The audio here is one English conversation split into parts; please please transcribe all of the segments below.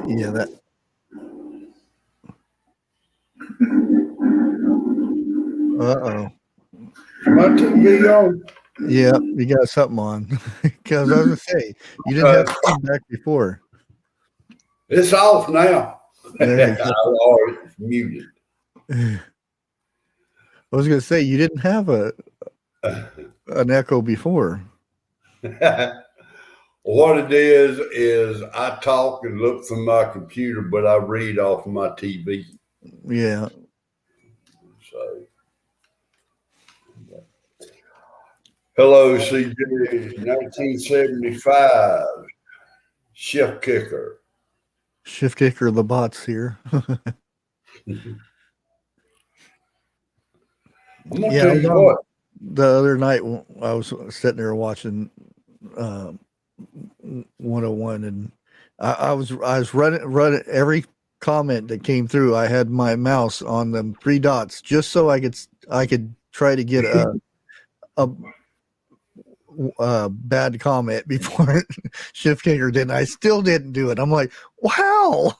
Yeah, that. Uh-oh. My TV on. Yeah, you got something on. Because I was going to say, you didn't have feedback before. It's off now. There you go. Or it's muted. I was going to say, you didn't have an echo before. What it is I talk and look from my computer, but I read off my TV. Yeah. So, hello, CJ, 1975, Chef Kicker. Shift kicker, the bot's here. I'm gonna tell you what. The other night, I was sitting there watching 101, and I was running every comment that came through. I had my mouse on them 3 dots just so I could try to get a bad comment before Shift Kicker did. I still didn't do it. I'm like, wow.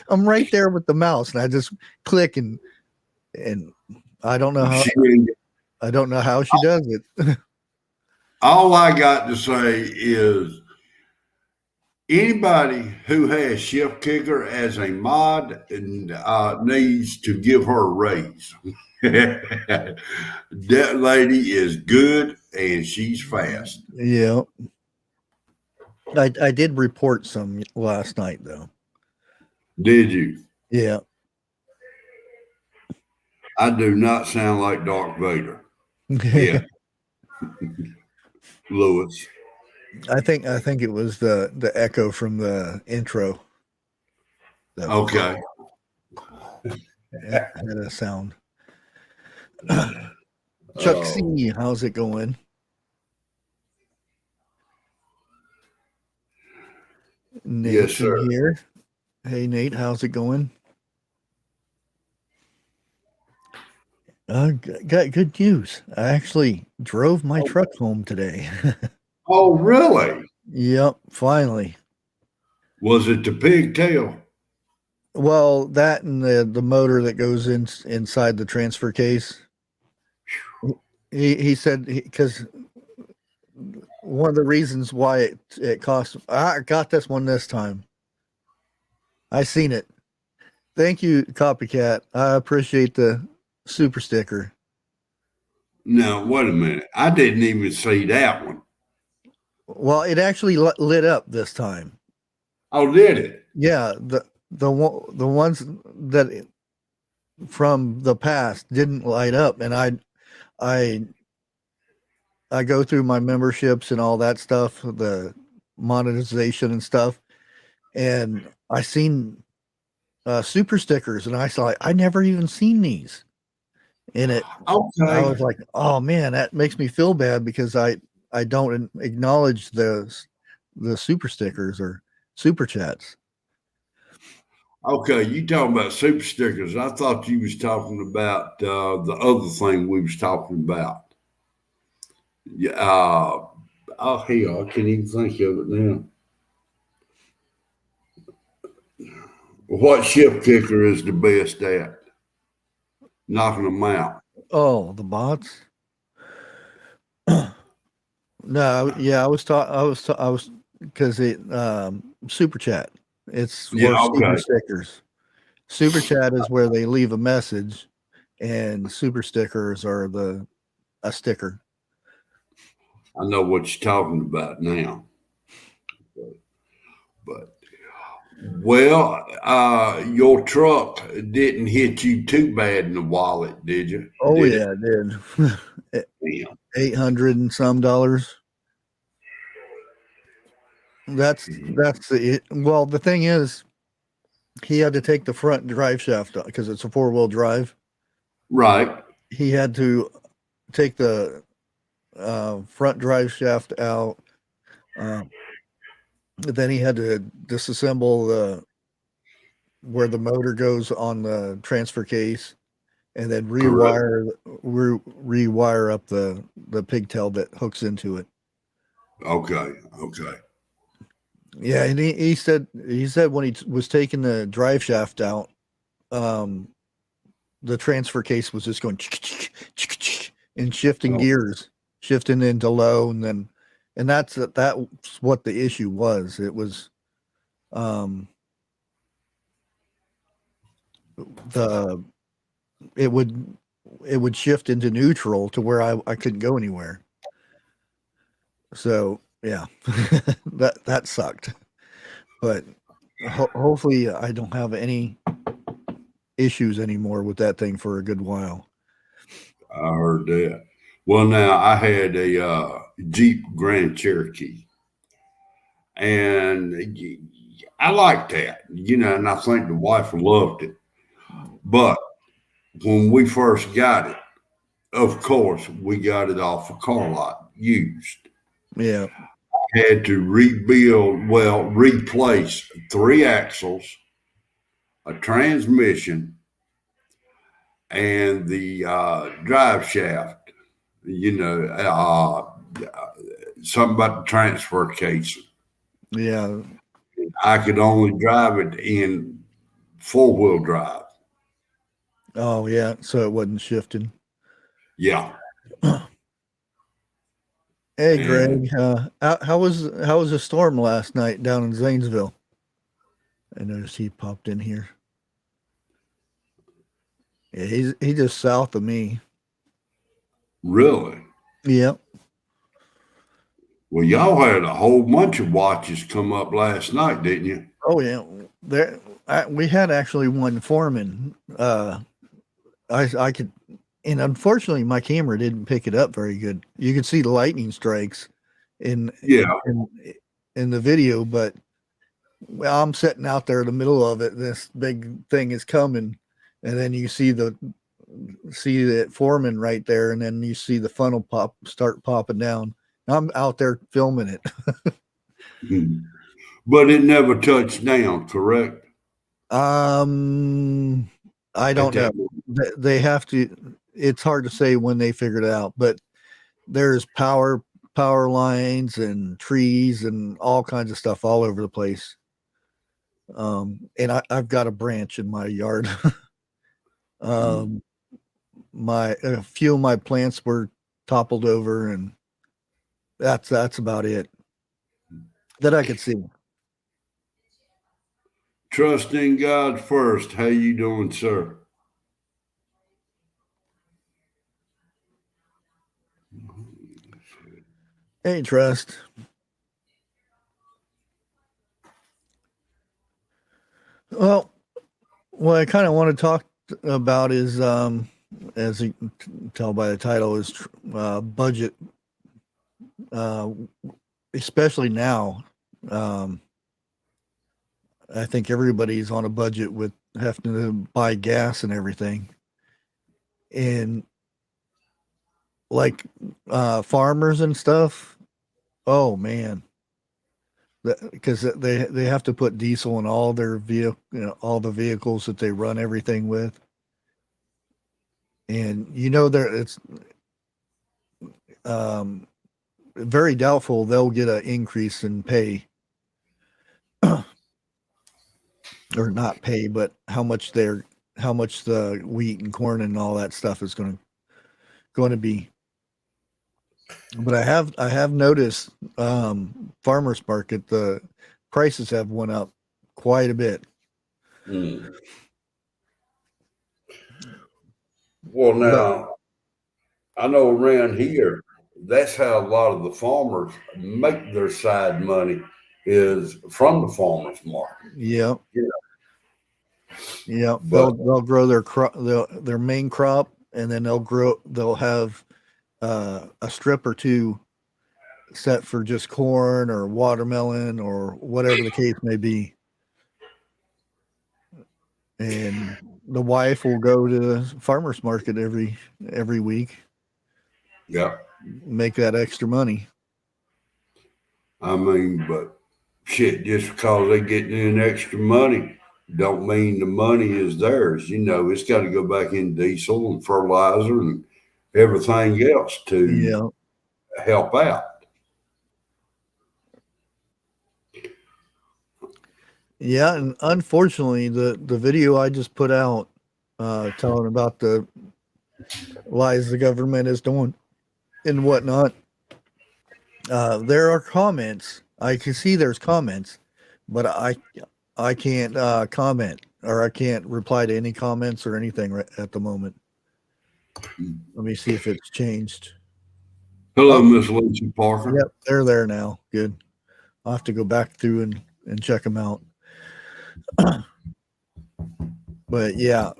I'm right there with the mouse, and I just click and I don't know how she does it. All I got to say is anybody who has Chef Kicker as a mod needs to give her a raise. That lady is good and she's fast. Yeah. I did report some last night, though. Did you? Yeah. I do not sound like Darth Vader. Yeah. Lewis. I think it was the echo from the intro. Okay. Had a sound. Chuck C, how's it going? Nate's yes, sir. Here. Hey, Nate, how's it going? Got good news. I actually drove my truck home today. Oh, really? Yep, finally. Was it the pigtail? Well, that and the motor that goes inside the transfer case. He said because one of the reasons why it cost. I got this one this time. I seen it. Thank you, Copycat. I appreciate the super sticker. No, wait a minute. I didn't even see that one. Well, it actually lit up this time. Oh, did it? Yeah, the ones that from the past didn't light up, and I go through my memberships and all that stuff, the monetization and stuff, and I seen super stickers, and I saw I never even seen these. And Okay. I was like, oh man, that makes me feel bad because I don't acknowledge the super stickers or super chats. Okay, you talking about super stickers. I thought you was talking about the other thing we was talking about. Yeah. Oh, hell, I can't even think of it now. What Chef Kicker is the best at? Knocking them out. Oh, the bots. No, yeah, I was because it super chat. It's for super stickers. Super chat is where they leave a message, and super stickers are a sticker. I know what you're talking about now. But well, your truck didn't hit you too bad in the wallet, did you? Oh yeah, it did. $800 and some dollars. That's it. Well, the thing is, he had to take the front drive shaft because it's a 4-wheel drive. Right. He had to take the front drive shaft out. Then he had to disassemble where the motor goes on the transfer case, and then rewire up the pigtail that hooks into it. Okay. Okay. Yeah, and he said when he was taking the drive shaft out, um, the transfer case was just going and shifting Oh, gears, shifting into low, and that's what the issue was. It was um, the it would shift into neutral to where I couldn't go anywhere. So yeah, that sucked. But hopefully I don't have any issues anymore with that thing for a good while. I heard that. Well, now I had a Jeep Grand Cherokee, and I liked that, and I think the wife loved it. But when we first got it, of course, we got it off a car lot used. Yeah, Had to replace 3 axles, a transmission, and the drive shaft. Something about the transfer case. yeah. I could only drive it in 4-wheel drive. Oh yeah. So it wasn't shifting. Yeah. Hey And Greg, how was the storm last night down in Zanesville? I noticed he popped in here. Yeah, he's just south of me. really, Yep. well, y'all had a whole bunch of watches come up last night, didn't you? Oh yeah. We had actually one foreman. I could, and unfortunately my camera didn't pick it up very good. You could see the lightning strikes in Yeah. in in the video, but well, I'm sitting out there in the middle of it. This big thing is coming, and then you see that foreman right there, and then you see the funnel start popping down. I'm out there filming it. Mhm. But it never touched down, correct? um, I At don't know. that moment. They have to. It's hard to say when they figured it out, but there's power lines and trees and all kinds of stuff all over the place. And I've got a branch in my yard. Mm. um, my a few of my plants were toppled over, and that's about it that I could see. Trust in God first. How you doing, sir? Hey, trust. Well, what I kind of want to talk about is, as you can tell by the title, is budget, uh, especially now. Um, I think everybody's on a budget with having to buy gas and everything. And like farmers and stuff, oh man, because they have to put diesel in all their all the vehicles that they run everything with, and there it's um, very doubtful they'll get an increase in pay or not pay, but how much the wheat and corn and all that stuff is going to be. But I have noticed farmers market the prices have went up quite a bit. Mm. Well, But now, I know around here, that's how a lot of the farmers make their side money is from the farmers market. yeah, Yeah. yeah, But they'll grow their crop, their main crop, and then they'll have a strip or two set for just corn or watermelon or whatever the case may be. And the wife will go to the farmers market every week, yeah, make that extra money. I mean, but shit, just because they getting in extra money don't mean the money is theirs. It's got to go back in diesel and fertilizer and everything else to Yeah, help out. Yeah, and unfortunately, the video I just put out, telling about the lies the government is doing and whatnot, there are comments. I can see there's comments, but I can't comment, or I can't reply to any comments or anything right at the moment. Let me see if it's changed. Hello, Oh, Miss Lucy Parker. yep, they're there now. Good. I'll have to go back through and check them out. But yeah,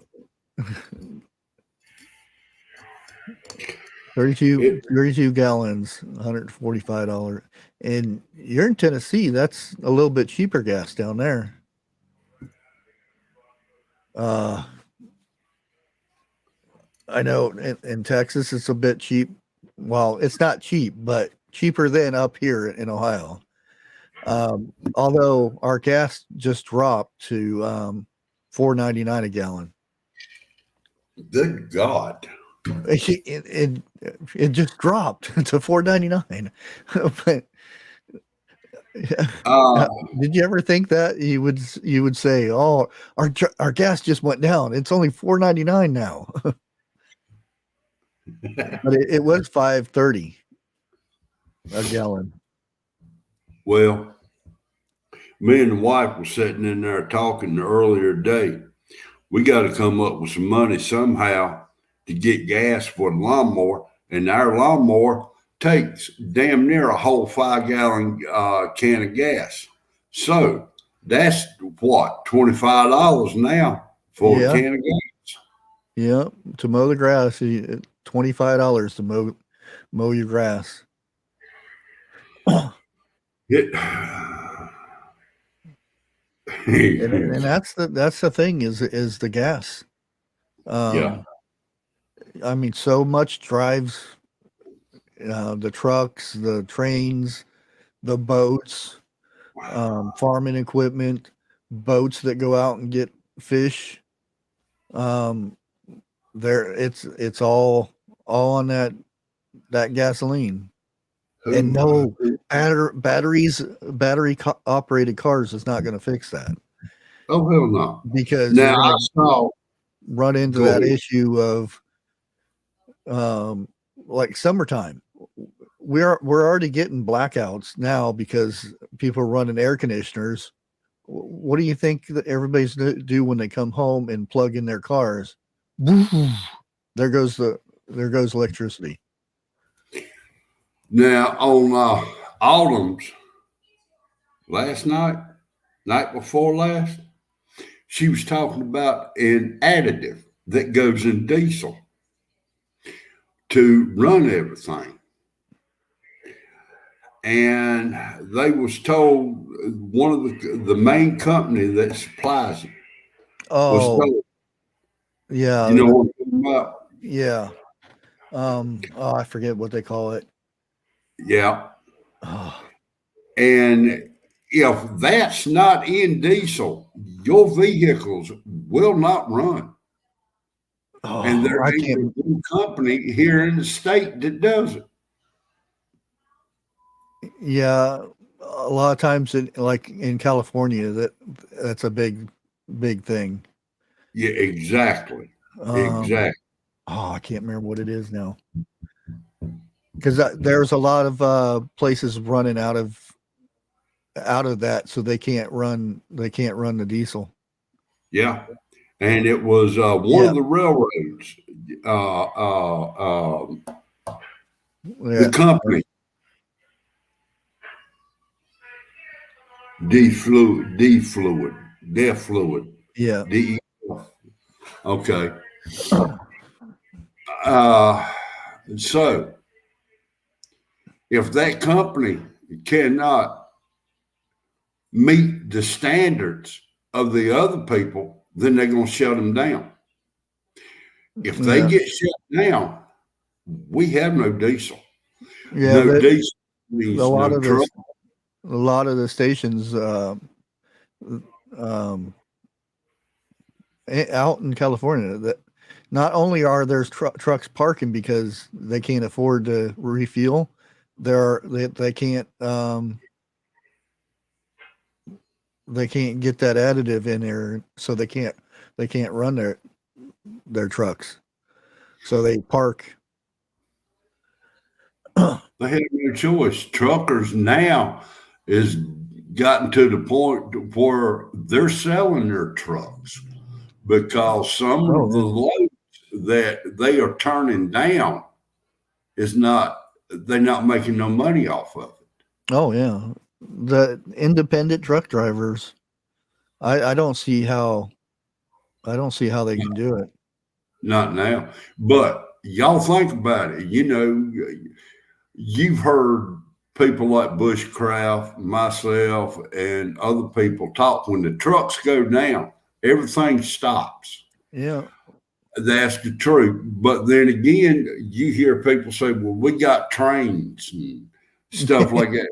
32 gallons, $145. And you're in Tennessee, that's a little bit cheaper gas down there. Uh, I know in Texas it's a bit cheap. Well, it's not cheap, but cheaper than up here in Ohio. Although our gas just dropped to $4.99 a gallon. Good God. It just dropped to $4.99. But Uh, did you ever think that you would say, "Oh, our gas just went down. It's only $4.99 now." But it was $5.30 a gallon. well, me and the wife were sitting in there talking the earlier day. We got to come up with some money somehow to get gas for the lawnmower, and our lawnmower takes damn near a whole 5 gallon can of gas. So that's what, $25 now for a Yeah, can of gas. yeah. To mow the grass, $25 to mow your grass. It, And that's the thing is the gas. yeah. Um, I mean, so much drives the trucks, the trains, the boats, farming equipment, boats that go out and get fish. Um, there, it's all on that gasoline, and Who, no battery operated cars is not going to fix that, oh, hell no. because Now, you're I going to saw, run into go that ahead. issue of um, like summertime. We're already getting blackouts now because people are running air conditioners. What do you think that everybody's do when they come home and plug in their cars? There goes there goes electricity. Now, on Autumn's last night before last, she was talking about an additive that goes in diesel to run everything. And they was told one of the main company that supplies it was Oh, told, yeah, you know what I'm talking about? yeah. Oh, I forget what they call it. Yeah. Oh, And if that's not in diesel, your vehicles will not run. And oh, there I ain't can't. a company here in the state that does it. Yeah, a lot of times, like in California, that's a big thing. Yeah, exactly. Um, Exactly. oh, I can't remember what it is now, because there's a lot of places running out of that, so they can't run the diesel. Yeah. And it was one Yeah, of the railroads, uh, uh, um, the yeah, company, Defluid, yeah. DEF. Okay. Uh, so if that company cannot meet the standards of the other people, then they're going to shut them down. If they Yeah, get shut down, we have no diesel. yeah. No That diesel a means lot no of truck. stations um, out in California, that not only are there trucks parking because they can't afford to refuel, they can't they can't get that additive in there, so they can't run their trucks. So they park. They have no choice. Truckers now is gotten to the point where they're selling their trucks because some Oh, of the loads that they are turning down is not, they're not making no money off of it. oh yeah. The independent truck drivers, I don't see how they can do it. Not now. But y'all think about it. You know, you've heard people like Bushcraft, myself, and other people talk. When the trucks go down, everything stops. Yeah. That's the truth. But then again, you hear people say, well, we got trains and stuff like that.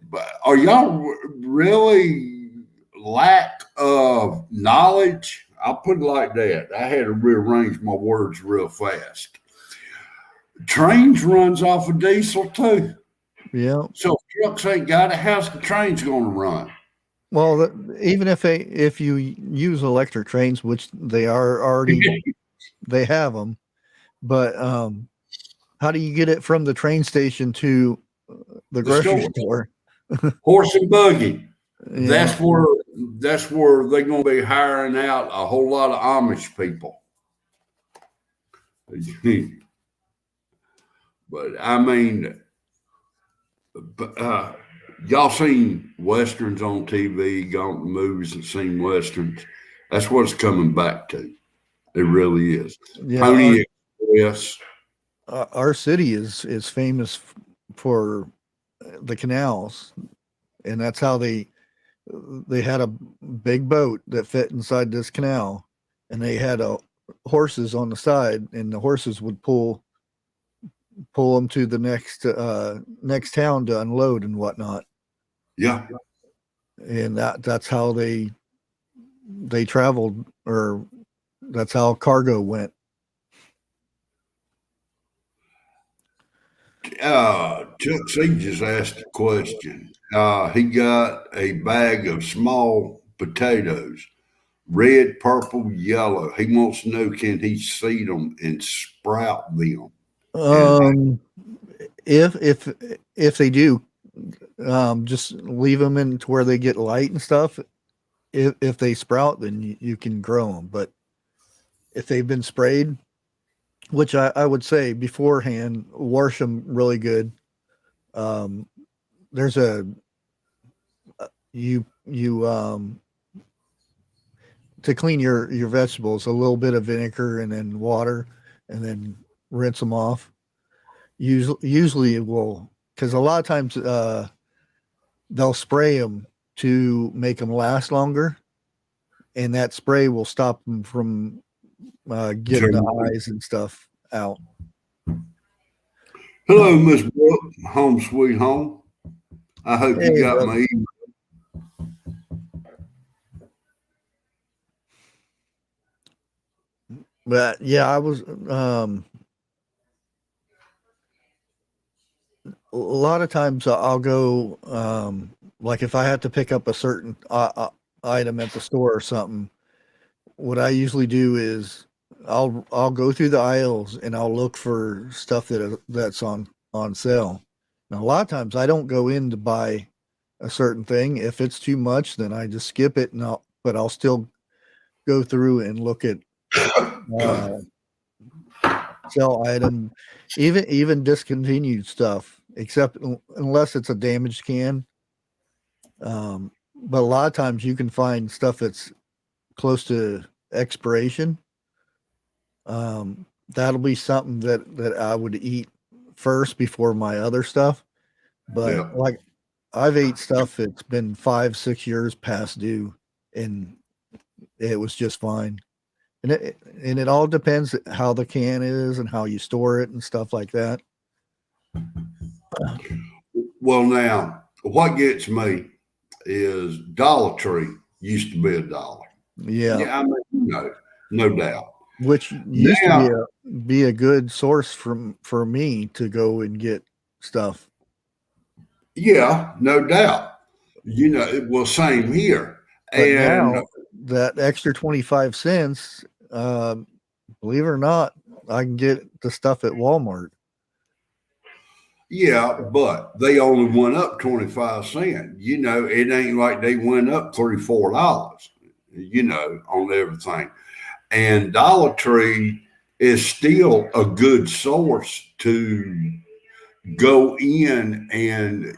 But are y'all really lack of knowledge? I'll put it like that. I had to rearrange my words real fast. Trains runs off of diesel too. Yeah. So if trucks ain't got it, how's the trains going to run? Well, even if you use electric trains, which they are already, they have them, but how do you get it from the train station to the grocery store? Horse and buggy. Yeah. That's where they're going to be hiring out a whole lot of Amish people. But I mean, y'all seen westerns on TV, gone to movies and seen westerns. That's what it's coming back to. It really is. Yeah. Pony Express. Our city is famous for the canals, and that's how they had a big boat that fit inside this canal, and they had horses on the side, and the horses would pull them to the next town to unload and whatnot. Yeah. And that's how they traveled, or that's how cargo went. Chuck C just asked a question. He got a bag of small potatoes, red, purple, yellow. He wants to know, can he seed them and sprout them? If they do, just leave them in to where they get light and stuff. If they sprout, then you can grow them. But if they've been sprayed, which I would say beforehand, wash them really good. There's to clean your vegetables, a little bit of vinegar and then water, and then rinse them off. Usually it will, because a lot of times they'll spray them to make them last longer, and that spray will stop them from getting the eyes and stuff out. Hello, Miss Brooke, home sweet home. I hope you got my email. But yeah, I was a lot of times I'll go like if I have to pick up a certain item at the store or something. What I usually do is I'll go through the aisles and I'll look for stuff that's on sale. Now a lot of times I don't go in to buy a certain thing. If it's too much, then I just skip it, and I'll still go through and look at sell item, even discontinued stuff, except unless it's a damaged can. But a lot of times you can find stuff that's close to expiration. That'll be something that I would eat first before my other stuff. But like I've ate stuff that's been 5-6 years past due, and it was just fine. And it all depends how the can is and how you store it and stuff like that. Well, now what gets me is Dollar Tree used to be $1. Yeah, I mean, no doubt. Which used to be a good source for me to go and get stuff. Yeah, no doubt. Well, same here. But And now that extra 25 cents, believe it or not, I can get the stuff at Walmart. yeah, but they only went up 25 cents. You know, it ain't like they went up $3, $4, you know, on everything. And Dollar Tree is still a good source to go in and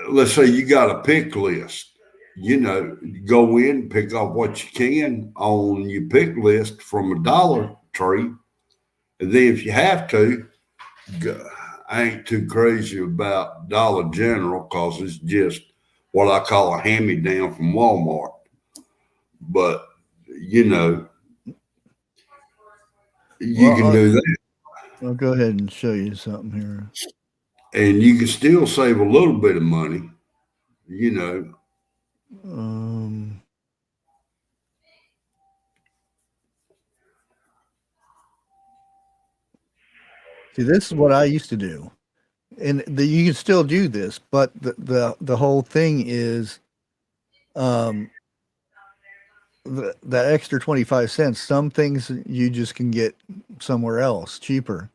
let's say you got a pick list, you know, go in, pick up what you can on your pick list from a Dollar Tree. And then if you have to, I ain't too crazy about Dollar General because it's just what I call a hand me down from Walmart. But, you know, you Well, can do that. I'll go ahead and show you something here. And you can still save a little bit of money, you know. See, this is what I used to do, and you can still do this, but the whole thing is, that extra 25 cents. Some things you just can get somewhere else cheaper,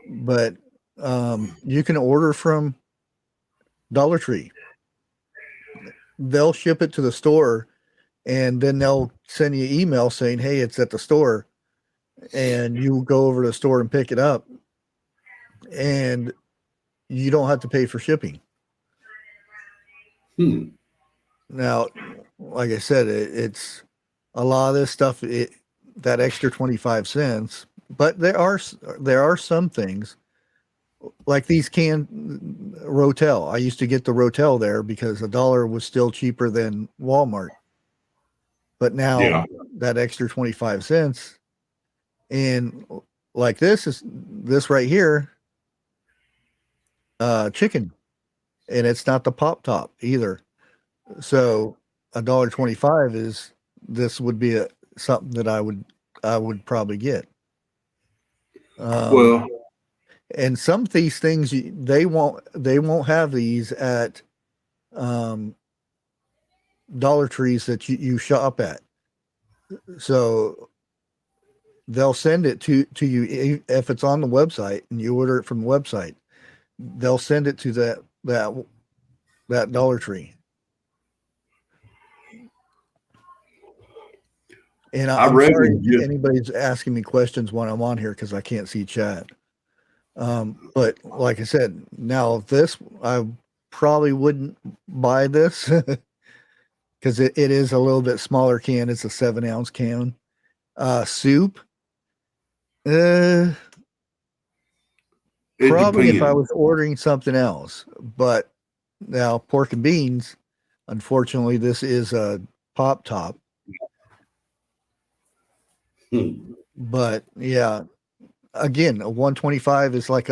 but you can order from Dollar Tree. They'll ship it to the store, and then they'll send you an email saying, "Hey, it's at the store," and you go over to the store and pick it up, and you don't have to pay for shipping. Now, like I said, it's a lot of this stuff. That extra 25 cents, but there are some things like these canned Rotel. I used to get the Rotel there because a dollar was still cheaper than Walmart. But now that extra 25 cents, and like this right here, chicken, and it's not the pop top either. So $1.25 is this would be something that I would probably get. Well, And some of these things they won't have these at Dollar Trees that you shop at. So they'll send it to you if it's on the website and you order it from the website. They'll send it to that Dollar Tree. And I'm sorry if anybody's asking me questions when I'm on here because I can't see chat. But like I said, now this I probably wouldn't buy this because it is a little bit smaller can. It's a 7-ounce can. Soup. Probably if I was ordering something else, but now pork and beans, unfortunately, this is a pop top. But yeah, again, a 125 is like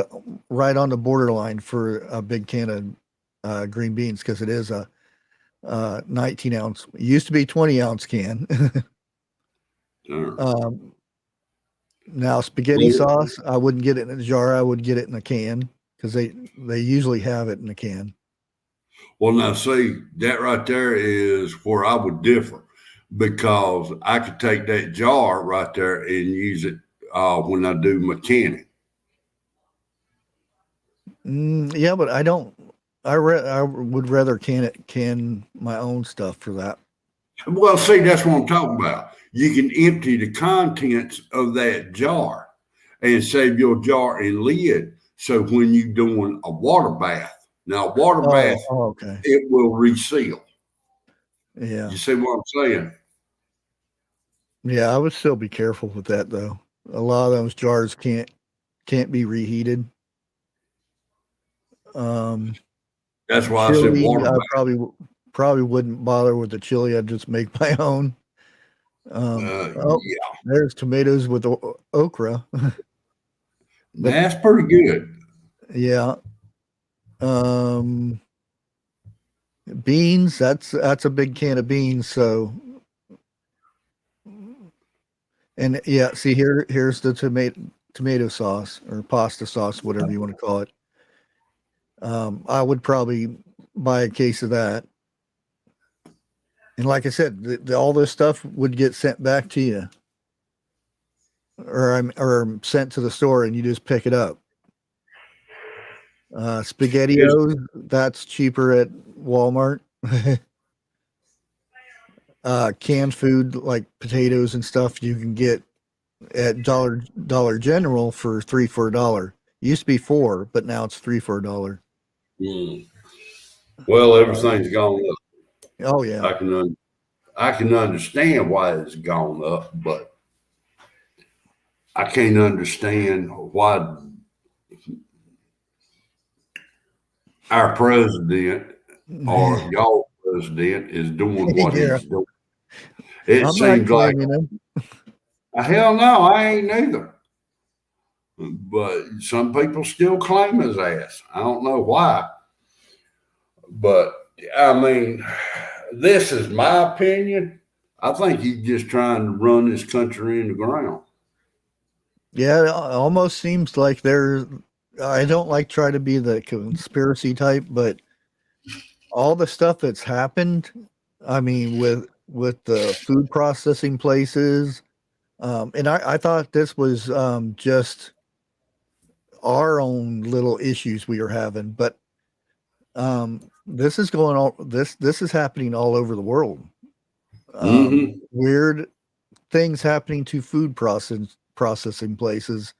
right on the borderline for a big can of green beans because it is a 19 ounce. It used to be 20-ounce can. Now spaghetti sauce, I wouldn't get it in a jar. I would get it in a can because they usually have it in a can. Well, now see, that right there is where I would differ because I could take that jar right there and use it when I do mechanic. Yeah, but I don't. I would rather can my own stuff for that. Well, see, that's what I'm talking about. You can empty the contents of that jar and save your jar and lid. So when you're doing a water bath, now water bath, okay, it will reseal. Yeah. You see what I'm saying? Yeah, I would still be careful with that though. A lot of those jars can't be reheated. That's why chili, I said water bath. I probably wouldn't bother with the chili. I'd just make my own. Yeah. There's tomatoes with okra. That's pretty good. Yeah. Beans, that's a big can of beans, so and yeah, see here's the tomato sauce or pasta sauce, whatever you want to call it. I would probably buy a case of that. And like I said, all this stuff would get sent back to you, or sent to the store, and you just pick it up. SpaghettiOs, that's cheaper at Walmart. Canned food like potatoes and stuff you can get at Dollar General for $3 for $1. It used to be $4, but now it's $3 for $1. Mm. Well, everything's gone up. Oh yeah, I can understand why it's gone up, but I can't understand why our president or y'all president is doing what yeah. he's doing. It I'm not seems like, claiming them. hell no, I ain't neither. But some people still claim his ass. I don't know why. But I mean, this is my opinion. I think he's just trying to run this country in the ground. Yeah, it almost seems like there's. I don't like try to be the conspiracy type, but all the stuff that's happened, I mean, with the food processing places, and I thought this was just our own little issues we were having, but this is going on. This is happening all over the world. Weird things happening to food processing places,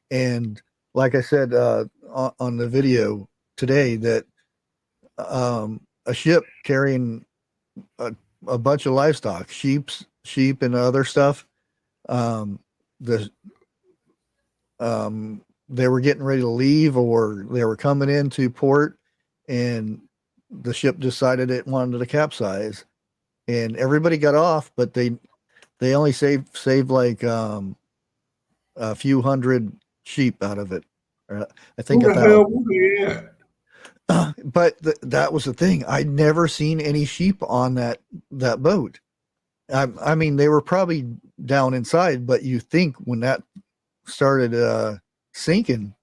and like I said on the video today, that a ship carrying a bunch of livestock, sheep and other stuff, the they were getting ready to leave, or they were coming into port, and the ship decided it wanted to capsize, and everybody got off, but they only saved like a few hundred sheep out of it. I think Who the hell was that? But that was the thing. I'd never seen any sheep on that boat. I mean, they were probably down inside, but you think when that started sinking,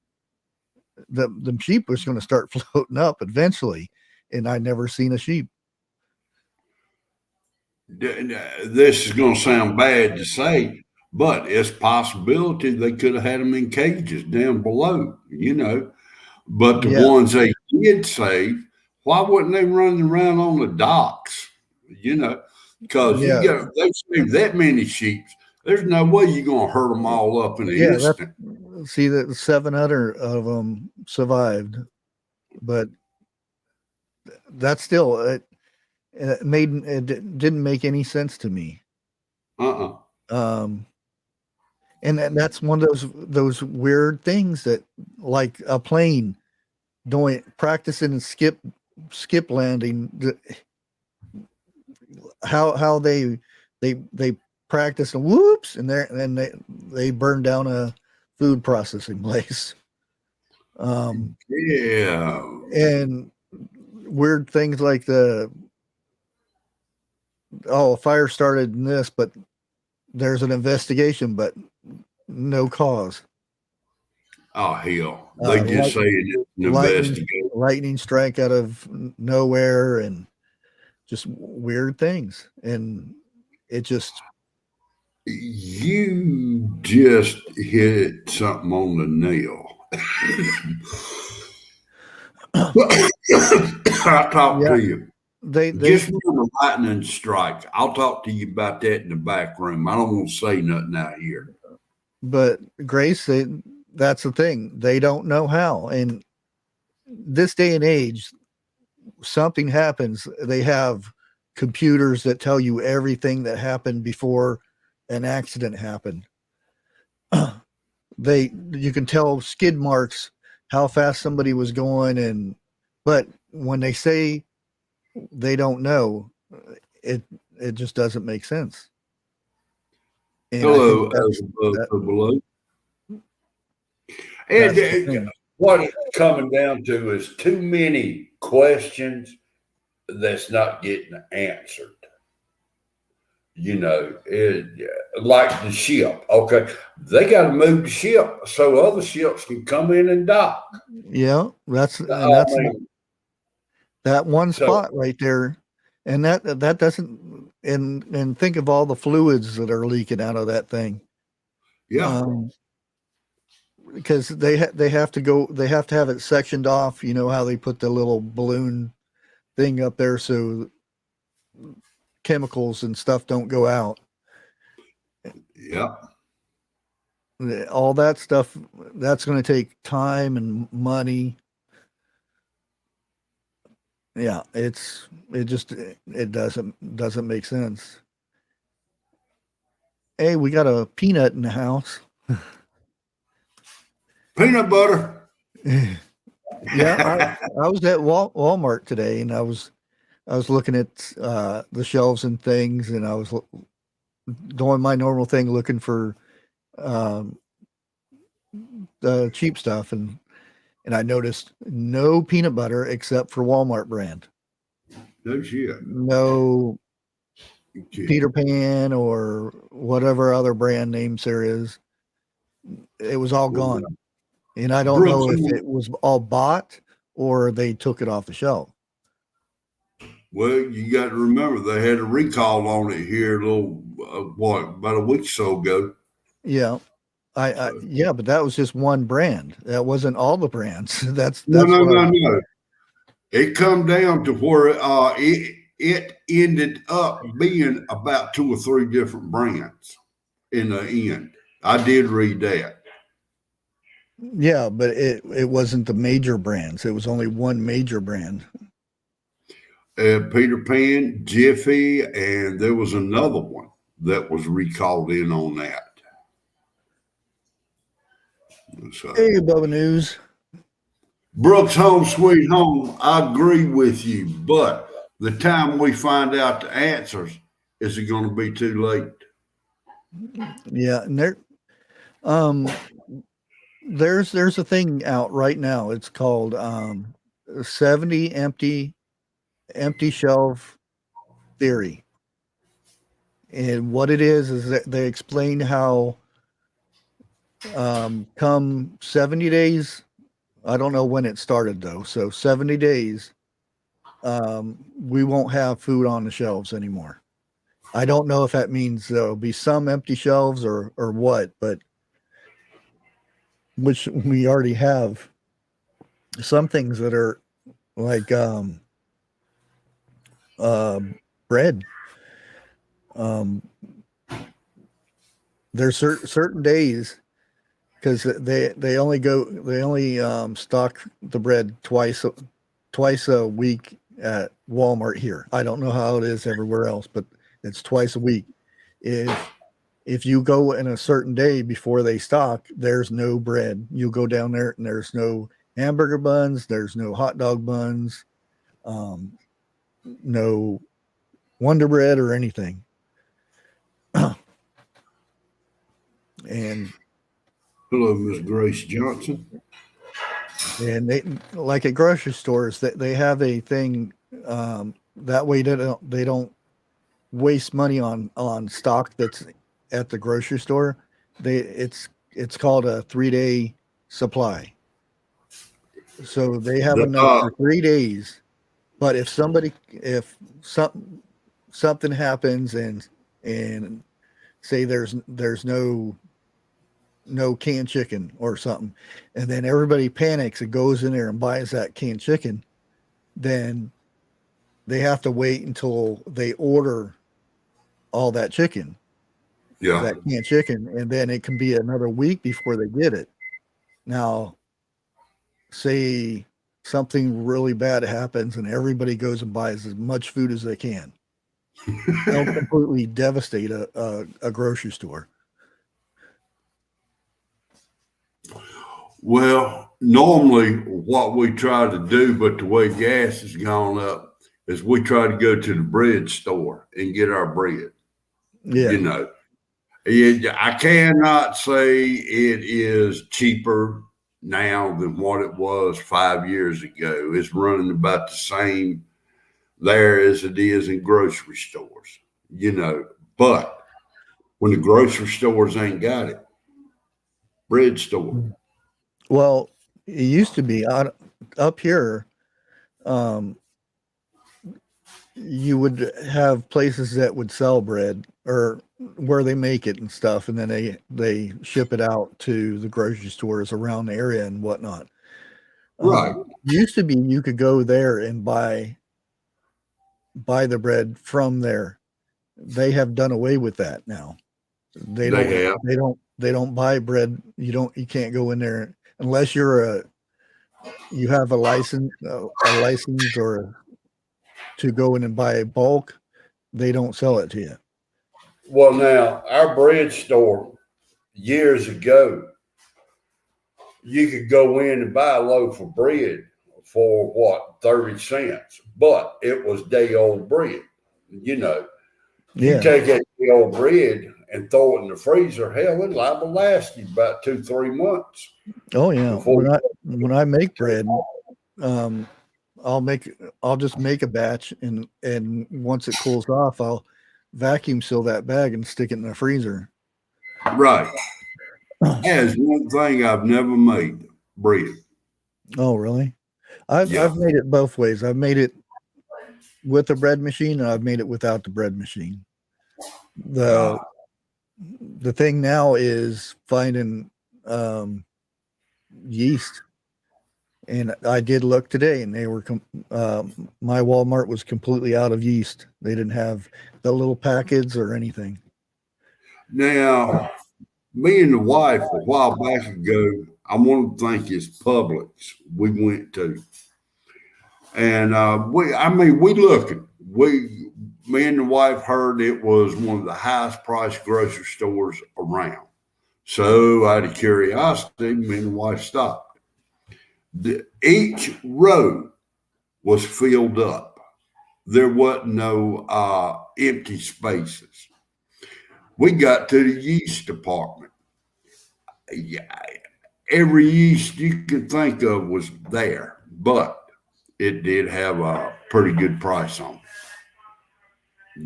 the sheep was going to start floating up eventually, and I'd never seen a sheep. This is going to sound bad to say, but it's a possibility they could have had them in cages down below, But the ones they did save, why wouldn't they run around on the docks? Because they saved that many sheep. There's no way you're going to hurt them all up in an instant. See that 700 of them survived, but that's still it didn't make any sense to me. And that's one of those weird things that, like a plane practicing skip landing, how they practice and whoops, and they burn down a food processing place. And weird things like a fire started in this, but there's an investigation, but no cause. Oh hell! They just say it's an investigation. Lightning strike out of nowhere, and just weird things, and it just. You just hit something on the nail. I'll talk to you. Just remember lightning strike. I'll talk to you about that in the back room. I don't want to say nothing out here. But Grace, that's the thing. They don't know how. And this day and age, something happens. They have computers that tell you everything that happened before an accident happened. You can tell skid marks, how fast somebody was going, but when they say they don't know, it just doesn't make sense. And hello, below. And what it's coming down to is too many questions that's not getting answered. Like the ship. Okay, they got to move the ship so other ships can come in and dock. Yeah, that one spot right there. And that doesn't, and think of all the fluids that are leaking out of that thing. Yeah. Because they have to have it sectioned off. You know how they put the little balloon thing up there so chemicals and stuff don't go out. Yeah. All that stuff, that's going to take time and money. Yeah, it doesn't make sense. Hey, we got a peanut in the house. Peanut butter. Yeah, I was at Walmart today, and I was looking at the shelves and things, and I was doing my normal thing, looking for um, the cheap stuff, and I noticed no peanut butter except for Walmart brand. No shit. No Okay. Peter Pan or whatever other brand names there is. It was all gone, and I don't Brooks, know if it was all bought or they took it off the shelf. well, you got to remember they had a recall on it here a little, about a week or so ago. Yeah, So yeah, but that was just one brand. That wasn't all the brands. no, That's no, what I no, was. no. It come down to where it ended up being about two or three different brands in the end. I did read that. Yeah, but it wasn't the major brands. It was only one major brand. Peter Pan, Jiffy, and there was another one that was recalled in on that. So, Hey, Bubba News. Brooks Home Sweet Home, I agree with you, but the time we find out the answers, is it going to be too late? Yeah, and um there's a thing out right now. It's called 70 empty shelf theory. And what it is that they explain how come 70 days, I don't know when it started though. So 70 days we won't have food on the shelves anymore. I don't know if that means there'll be some empty shelves or what, but which we already have some things that are like uh, bread. Um, there's certain days because they only stock the bread twice a week at Walmart here. I don't know how it is everywhere else, but it's twice a week. If you go in a certain day before they stock, there's no bread. You go down there and there's no hamburger buns, there's no hot dog buns, no Wonder Bread or anything. and Hello, Miss Grace Johnson. and they, like at grocery stores, they have a thing that way they don't waste money on stock that's at the grocery store. It's called a 3-day supply. So they have The, enough for 3 days. But if something happens and say there's no canned chicken or something, and then everybody panics and goes in there and buys that canned chicken, then they have to wait until they order all that chicken, yeah. that canned chicken, and then it can be another week before they get it. Now, say something really bad happens and everybody goes and buys as much food as they can. They'll completely devastate a grocery store. Well, normally what we try to do, but the way gas has gone up, is we try to go to the bread store and get our bread. Yeah. You know, I cannot say it is cheaper now than what it was 5 years ago. It's running about the same there as it is in grocery stores, but when the grocery stores ain't got it, bread store. Well, it used to be up here. Um, you would have places that would sell bread or where they make it and stuff, and then they ship it out to the grocery stores around the area and whatnot. Right. Used to be you could go there and buy the bread from there. They have done away with that now. They They don't have. they don't buy bread. You can't go in there unless you have a license or to go in and buy bulk. They don't sell it to you. Well, now, our bread store years ago, you could go in and buy a loaf of bread for what, 30 cents, but it was day old bread. You know, you Yeah. take that day old bread and throw it in the freezer, hell, it liable to last you about 2-3 months Oh yeah. before When I make bread, um, I'll just make a batch and once it cools off, I'll vacuum seal that bag and stick it in the freezer. right. As one thing I've never made bread. Oh, really? I've Yeah. I've made it both ways. I've made it with a bread machine and I've made it without the bread machine. The Uh, the thing now is finding yeast. And I did look today, and they were my Walmart was completely out of yeast. They didn't have the little packets or anything. now, me and the wife a while back ago, I want to think it's Publix we went to. And we looking. Me and the wife heard it was one of the highest priced grocery stores around. So out of curiosity, me and the wife stopped. Each row was filled up. There wasn't no empty spaces. We got to the yeast department. Yeah, every yeast you could think of was there, but it did have a pretty good price on it,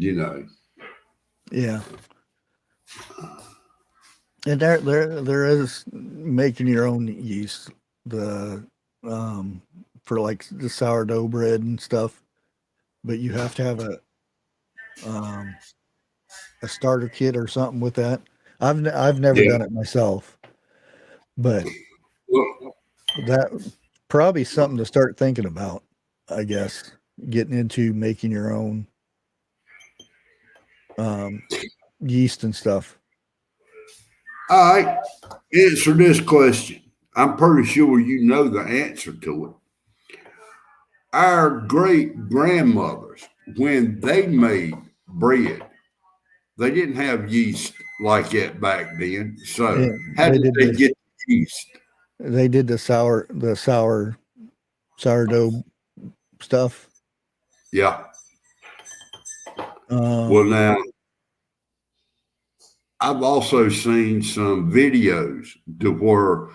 you know. Yeah, and there is making your own yeast the for like the sourdough bread and stuff, but you have to have um, a starter kit or something with that. I've never Yeah. done it myself, but Well, that probably something to start thinking about. I guess getting into making your own um, yeast and stuff. all right. Answer this question. I'm pretty sure you know the answer to it. Our great grandmothers, when they made bread, they didn't have yeast like that back then. So Yeah, how did they get the yeast? they did the sourdough stuff. Yeah. Well, Um, now I've also seen some videos to where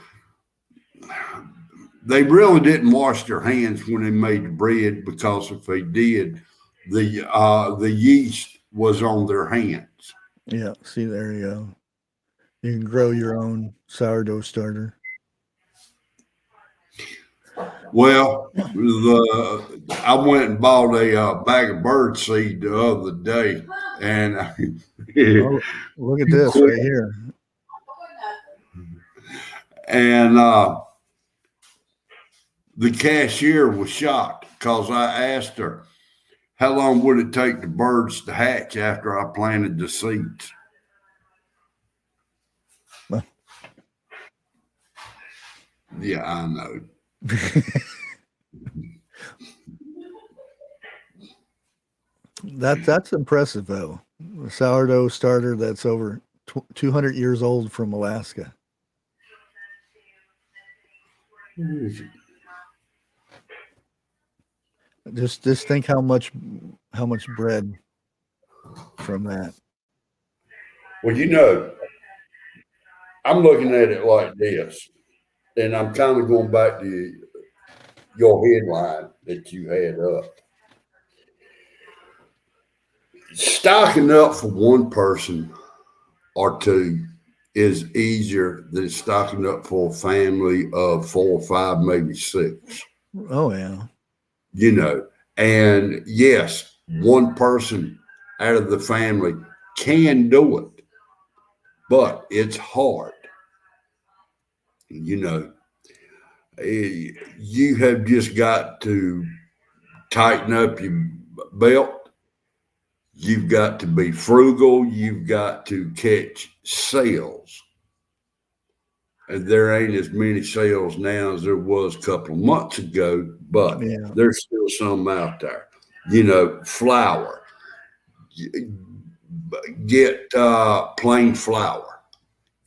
they really didn't wash their hands when they made the bread because if they did, the yeast was on their hands. yeah, see there you go. You can grow your own sourdough starter. Well, I went and bought a bag of bird seed the other day, and Oh, look at you this quit. right here. And the cashier was shocked because I asked her, how long would it take the birds to hatch after I planted the seeds? Yeah, I know. That's impressive though. A sourdough starter that's over 200 years old from Alaska. Just think how much bread from that. Well, I'm looking at it like this, and I'm kind of going back to your headline that you had up. Stocking up for one person or two is easier than stocking up for a family of 4 or 5, maybe 6. Oh yeah. You know, and yes, one person out of the family can do it, but it's hard. You know, you have just got to tighten up your belt. You've got to be frugal. You've got to catch sales. And there ain't as many sales now as there was a couple of months ago, but Yeah. there's still some out there. You know, flour. Get plain flour.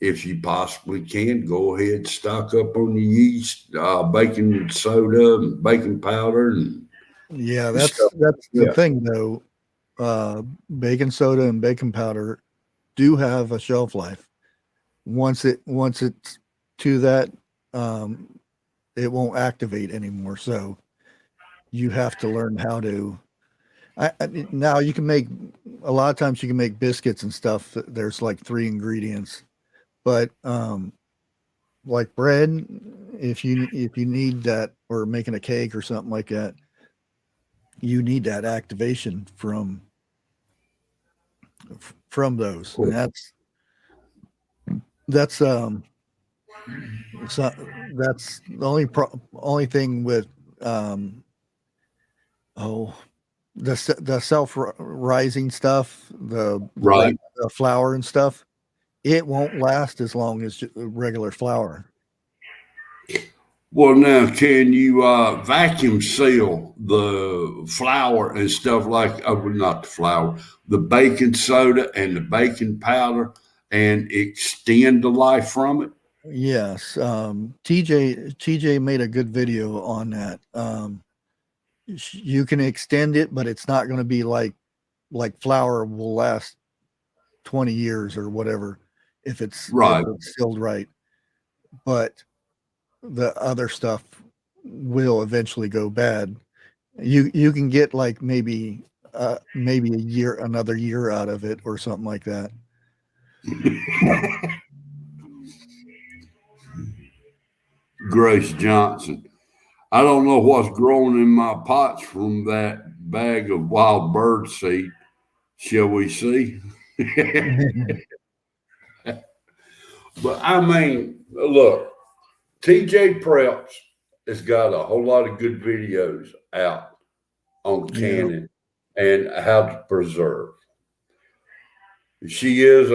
If you possibly can, go ahead, stock up on your yeast, baking soda, and baking powder, and Yeah, stuff. that's the Yeah, thing though. Baking soda and baking powder do have a shelf life. Once it's to that, um, it won't activate anymore. So you have to learn how to. Now you can make a lot of times you can make biscuits and stuff. There's like 3 ingredients, but like bread, if you need that, or making a cake or something like that, you need that activation from those, and cool. that's so that's the only thing with um oh the self rising stuff, Right. the flour and stuff, it won't last as long as regular flour. Well, now, can you vacuum seal the flour and stuff like, oh, well, not the flour, the baking soda and the baking powder and extend the life from it? Yes, TJ made a good video on that. You can extend it, but it's not going to be like flour will last 20 years or whatever if Right. it's sealed right. But the other stuff will eventually go bad. You can get like maybe another year out of it or something like that. Grace Johnson. I don't know what's growing in my pots from that bag of wild bird seed. Shall we see? But I mean, look, TJ Preps has got a whole lot of good videos out on Yeah. canning and how to preserve. She is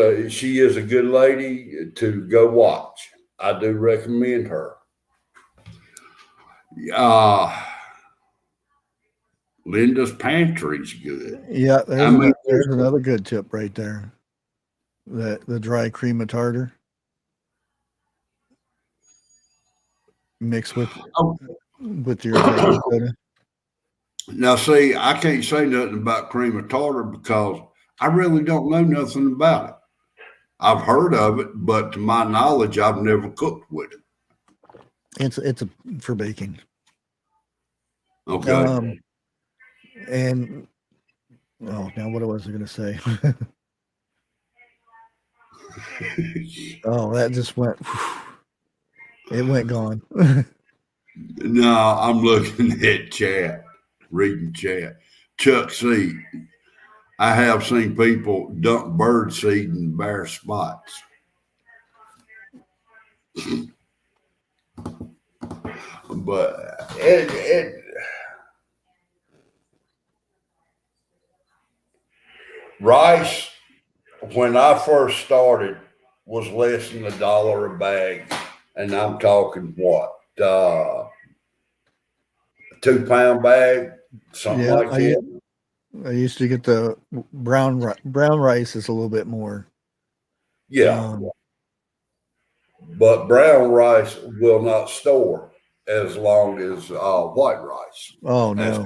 a good lady to go watch. I do recommend her. Uh Linda's Pantry's good. Yeah, I mean, there's another good tip right there. The dry cream of tartar mixed oh, with your baking soda. now see, I can't say nothing about cream of tartar because I really don't know nothing about it. I've heard of it, but to my knowledge, I've never cooked with it. It's for baking. Okay. And oh, now what was I going to say? Oh, that just went. It went gone. No, I'm looking at chat, reading chat. Chuck C. I have seen people dump bird seed in bare spots. But rice, when I first started, was less than $1 a bag. And I'm talking what? 2 pound bag, something Yeah, like that. I used to get the brown rice is a little bit more. Yeah. But brown rice will not store as long as white rice. Oh As,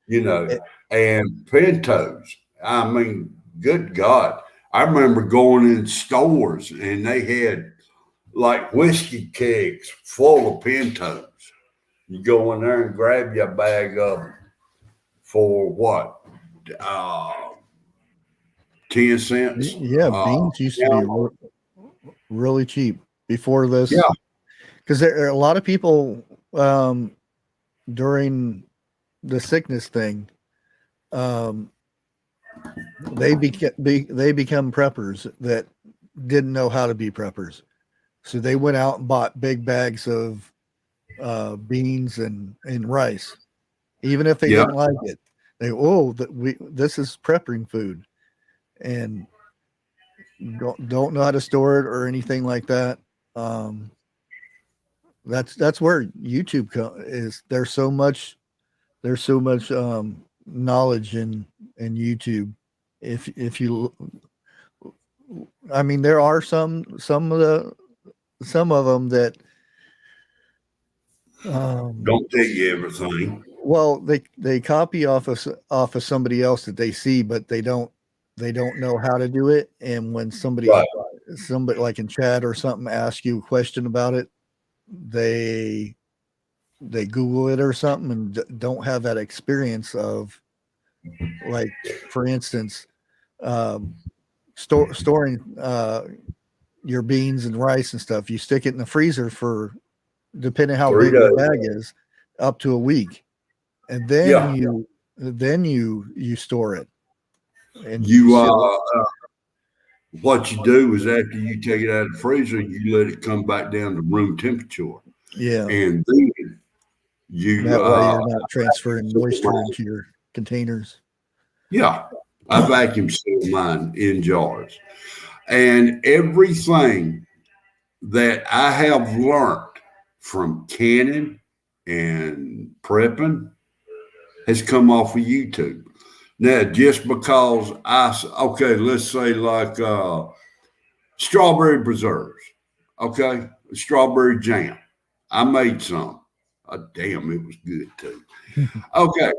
no. It- and pintos. I mean, good God. I remember going in stores and they had like whiskey kegs full of pintos. You go in there and grab your bag of them for what? Uh, 10 cents? yeah, beans used to be really cheap before Yeah. this, because there are a lot of people during the sickness thing. they become preppers that didn't know how to be preppers. So they went out and bought big bags of beans and rice, even if they Yeah. didn't like it. This is prepping food, and don't know how to store it or anything like that. Um, that's where YouTube is. There's so much knowledge in YouTube. If you, I mean, there are some of them that Don't tell you everything. well, they copy off of somebody else that they see, but they don't know how to do it. And when Right. somebody like in chat or something asks you a question about it, they Google it or something and don't have that experience of, like, for instance, storing your beans and rice and stuff. You stick it in the freezer for, depending how 3 big the days. bag is, up to a week, and Yeah. then you store it, and you You seal it. what you do is after you take it out of the freezer, you let it come back down to room temperature, Yeah, and then you that way you're not transferring moisture into your containers. yeah, I vacuum seal mine in jars, and everything that I have learned from canning and prepping has come off of YouTube. Now, just because okay, let's say like strawberry preserves, okay, strawberry jam. I made some. Damn, it was good too. Okay,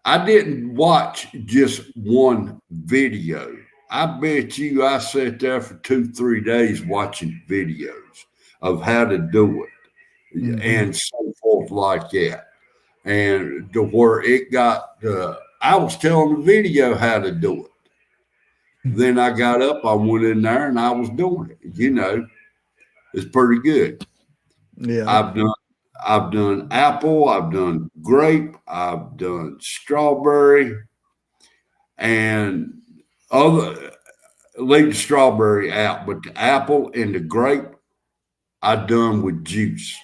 I didn't watch just one video. I bet you I sat there for 2, 3 days watching videos of how to do it and so forth like that. And to where it got, I was telling the video how to do it. Then I got up, I went in there and I was doing it. It's pretty good. Yeah, I've done apple, I've done grape, I've done strawberry, and other leave the strawberry out, but the apple and the grape I done with juice.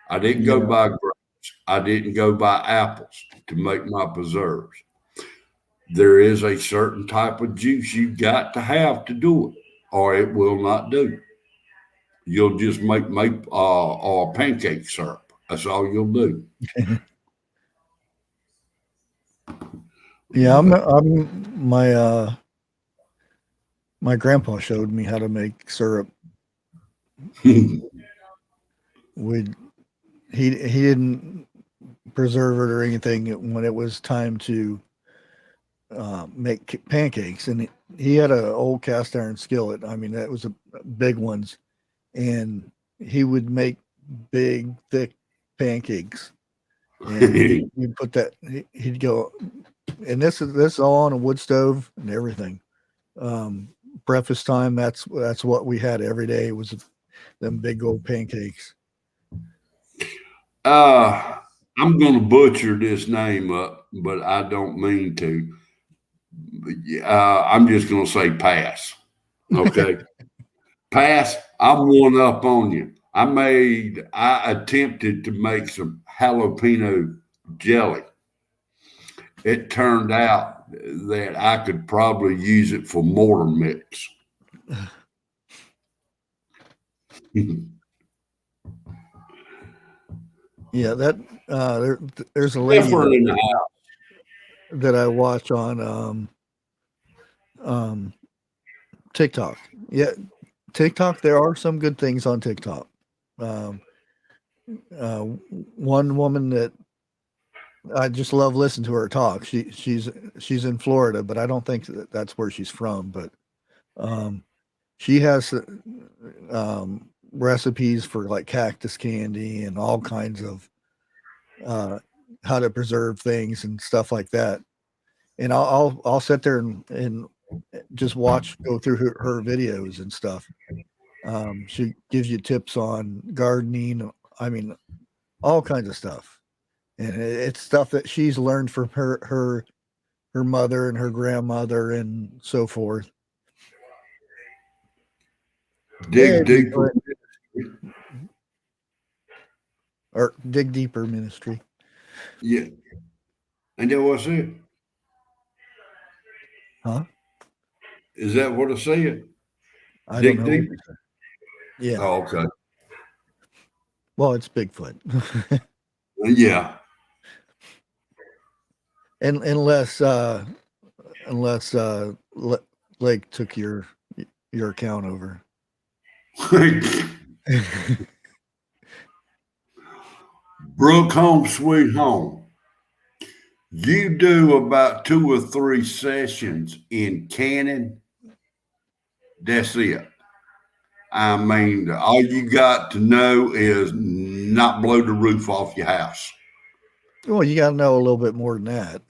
I didn't go yeah, buy grapes. I didn't go buy apples to make my preserves. There is a certain type of juice you got to have to do it, or it will not do. You'll just make pancake syrup. That's all you'll do. yeah. But I'm my grandpa showed me how to make syrup. We he didn't preserve it or anything when it was time to make pancakes, and he had an old cast iron skillet. I mean, that was a big ones, and he would make big, thick pancakes, and he'd put that. He'd go, and this is all on a wood stove and everything. Breakfast time. That's what we had every day, was them big old pancakes. I'm going to butcher this name up, but I don't mean to. I'm just going to say pass. Okay. Pass. I'm one up on you. I attempted to make some jalapeno jelly. It turned out that I could probably use it for mortar mix. Yeah, that there's a lady that I watch on TikTok. Yeah, TikTok. There are some good things on TikTok. One woman that I just love listening to her talk. She's in Florida, but I don't think that's where she's from. But she has recipes for like cactus candy and all kinds of how to preserve things and stuff like that. And I'll sit there and just go through her videos and stuff. She gives you tips on gardening. I mean, all kinds of stuff, and it's stuff that she's learned from her her mother and her grandmother and so forth. Dig deeper. Or Dig Deeper Ministry. Yeah. And that was it. Huh? Is that what I said? I Dig don't know. deeper. Yeah. Oh, okay. Well, it's Bigfoot. Yeah. And unless Lake took your account over. Brook Home Sweet Home. You do about 2 or 3 sessions in Cannon. That's it. I mean, all you got to know is not blow the roof off your house. Well, you got to know a little bit more than that.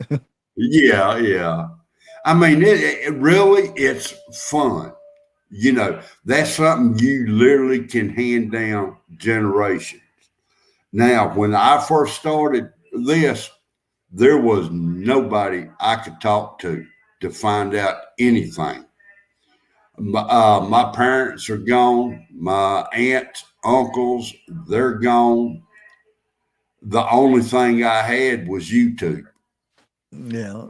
Yeah, yeah. I mean, it really, it's fun. You know, that's something you literally can hand down generations. Now, when I first started this, there was nobody I could talk to find out anything. My parents are gone. My aunts, uncles, they're gone. The only thing I had was YouTube. Yeah.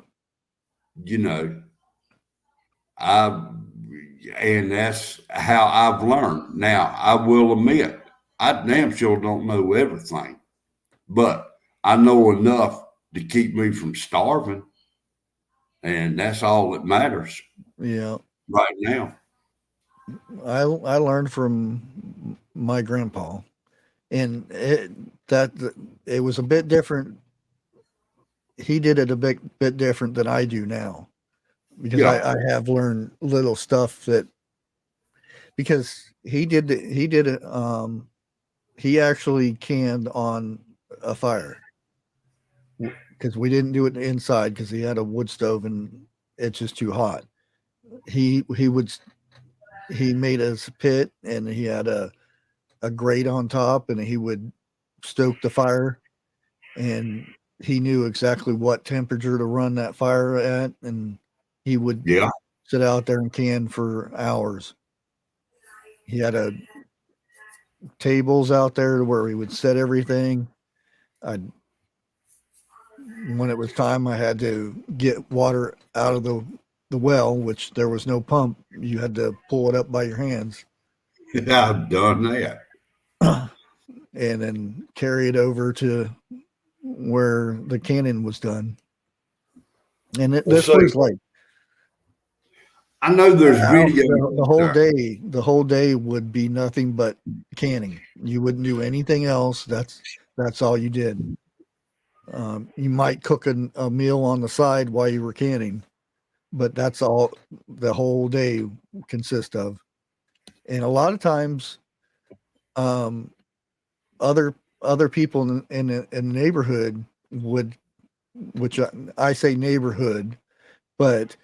You know, I and that's how I've learned. Now, I will admit, I damn sure don't know everything, but I know enough to keep me from starving, and that's all that matters. Yeah. Right now. I learned from my grandpa, and it was a bit different. He did it a bit different than I do now, because Yeah. I have learned little stuff that, because he did it. He actually canned on a fire, because we didn't do it inside because he had a wood stove and it's just too hot. He made us a pit, and he had a grate on top, and he would stoke the fire, and he knew exactly what temperature to run that fire at, and he would Yeah. sit out there and can for hours. He had a tables out there where he would set everything. I When it was time, I had to get water out of the well, which there was no pump. You had to pull it up by your hands. I've done that. And then carry it over to where the cannon was done. And Well, this so was like I know there's video the out whole there. day. The whole day would be nothing but canning. You wouldn't do anything else. That's all you did. You might cook a meal on the side while you were canning, but that's all the whole day consists of. And a lot of times, um, other people in the neighborhood would, which I say neighborhood, but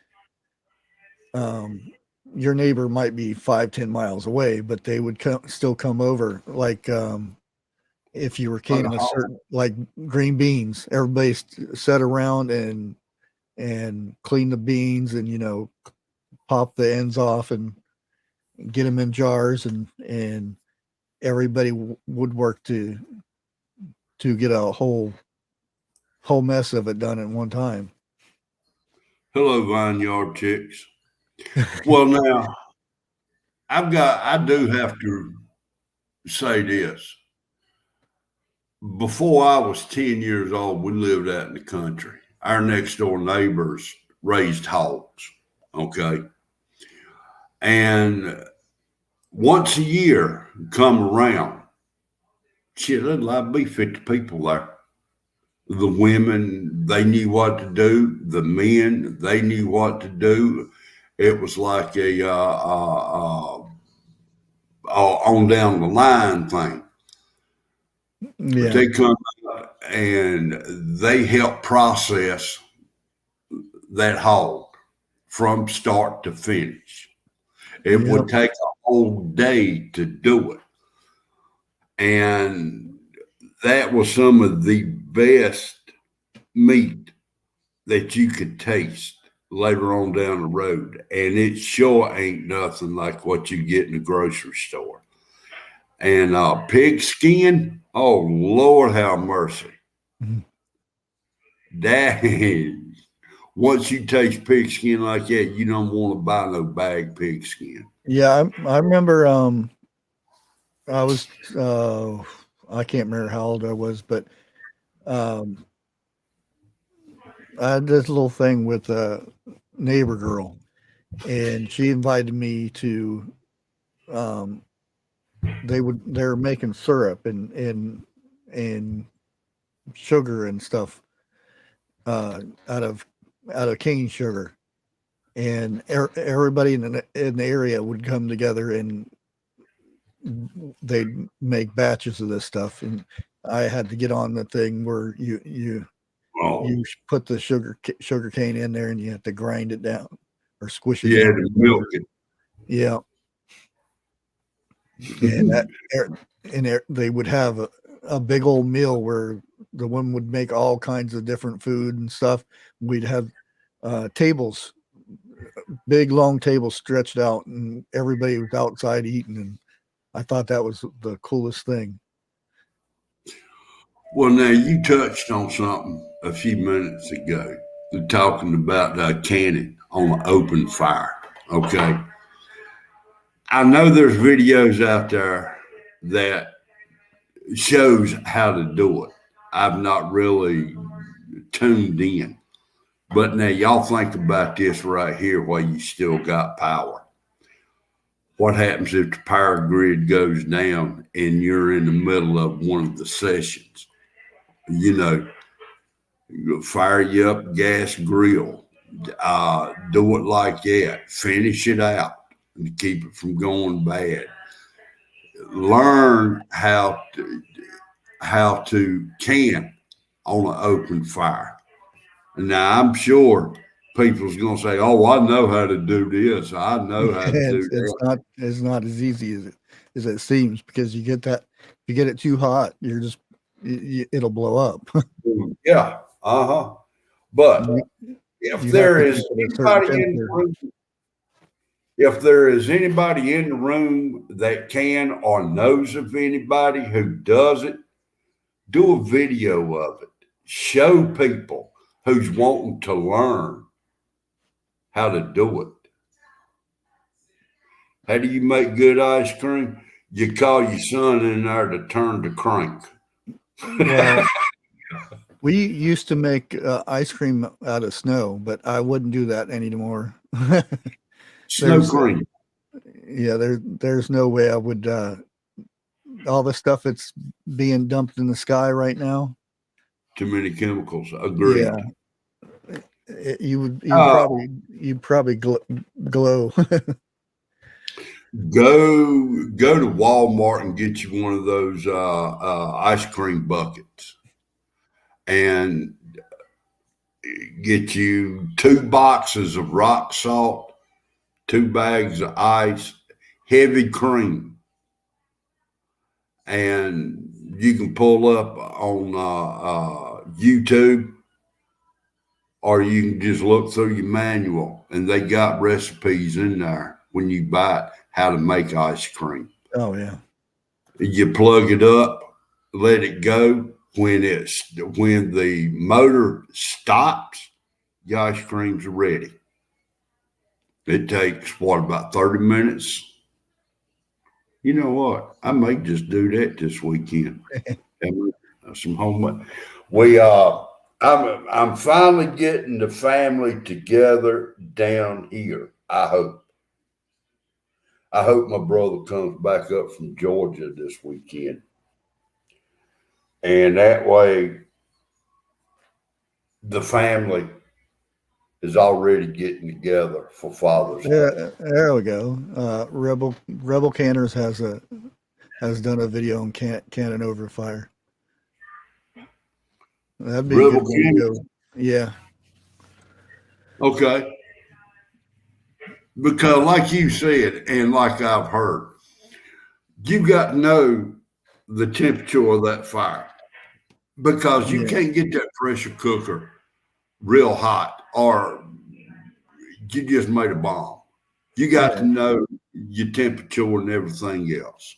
your neighbor might be 5-10 miles away, but they would still come over. Like if you were canning a certain, like green beans, everybody sat around and clean the beans, and pop the ends off and get them in jars, and everybody would work to get a whole mess of it done at one time. Hello, Vineyard Chicks. Well, now I do have to say this. Before I was 10 years old, we lived out in the country. Our next door neighbors raised hogs. Okay. And once a year come around, shit, there'd like be 50 people there. The women, they knew what to do. The men, they knew what to do. It was like a on down the line thing. But Yeah. they come out and they help process that hog from start to finish. It would take a whole day to do it. And that was some of the best meat that you could taste later on down the road. And it sure ain't nothing like what you get in the grocery store. And pig skin, oh, Lord have mercy. Mhm. That is, once you taste pig skin like that, you don't want to buy no bag pig skin. Yeah, I remember I was I can't remember how old I was, but um I had this little thing with a neighbor girl, and she invited me to um they're making syrup and sugar and stuff uh out of cane sugar, and everybody in the area would come together and they'd make batches of this stuff, and I had to get on the thing where Oh, you put the sugar cane in there and you have to grind it down or squish it yeah, down. the milk it. Yeah, and they would have a big old meal where the woman would make all kinds of different food and stuff. We'd have tables, big long tables stretched out, and everybody was outside eating. And I thought that was the coolest thing. Well, now you touched on something a few minutes ago, talking about canning on an open fire. Okay. I know there's videos out there that shows how to do it. I've not really tuned in. But now y'all think about this right here while you still got power. What happens if the power grid goes down and you're in the middle of one of the sessions? You know, you fire you up gas grill, do it like that, finish it out and keep it from going bad. Learn how to can on an open fire. Now I'm sure people's going to say, "Oh, I know how to do this. I know how to do that." It's not as easy as it seems, because if you get it too hot, it'll blow up. Yeah, But you, if you have there to is keep it at a certain anybody in the temperature. room, if there is anybody in the room that can or knows of anybody who does it, do a video of it. Show people who's wanting to learn how to do it. How do you make good ice cream? You call your son in there to turn the crank. Well, we used to make ice cream out of snow, but I wouldn't do that anymore. Snow there's cream. Yeah, there's no way I would all the stuff that's being dumped in the sky right now. Too many chemicals. Agreed. Yeah, you Uh, you'd probably glow. go to Walmart and get you one of those ice cream buckets, and get you 2 boxes of rock salt, 2 bags of ice, heavy cream, and you can pull up on YouTube, or you can just look through your manual, and they got recipes in there when you buy it how to make ice cream. Oh yeah. You plug it up, let it go. When the motor stops, your ice cream's ready. It takes about 30 minutes. You know what? I may just do that this weekend. Some homework. I'm finally getting the family together down here. I hope. My brother comes back up from Georgia this weekend. And that way the family is already getting together for Father's Day. There we go. Rebel Canners has done a video on cannon over fire. That'd be Rebel a good one to go. Yeah. Okay. Because like you said, and like I've heard, you got to know the temperature of that fire, because you can't get that pressure cooker real hot, or you just made a bomb. You got to know your temperature and everything else.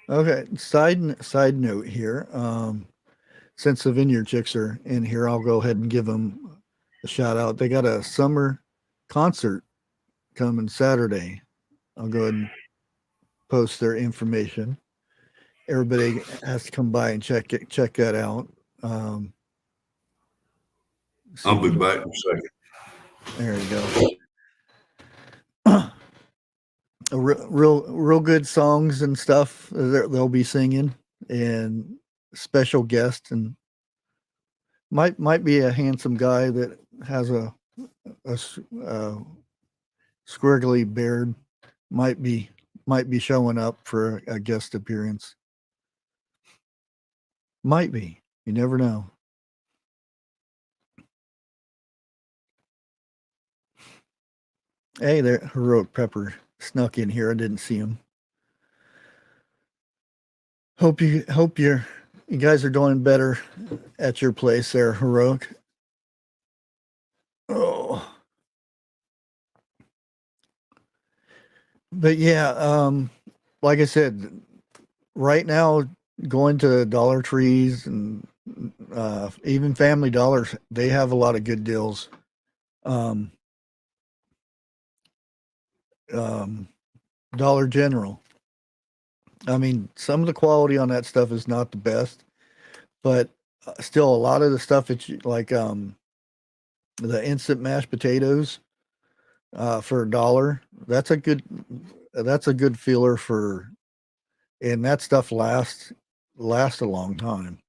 Okay. Side note here. Since the Vineyard Chicks are in here, I'll go ahead and give them a shout out. They got a summer concert coming Saturday. I'll go ahead and post their information. Everybody has to come by and check that out. I'll be back in a second. There you go. Real good songs and stuff they'll be singing, and special guests, and might be a handsome guy that has a squiggly beard. Might be showing up for a guest appearance. Might be. You never know. Hey, there, Heroic Pepper snuck in here. I didn't see him. Hope you guys are doing better at your place there, Heroic. Oh. But yeah, like I said, right now going to Dollar Trees and even Family Dollars, they have a lot of good deals. Dollar General. I mean, some of the quality on that stuff is not the best, but still a lot of the stuff that like the instant mashed potatoes for $1, that's a good feeler for, and that stuff lasts a long time.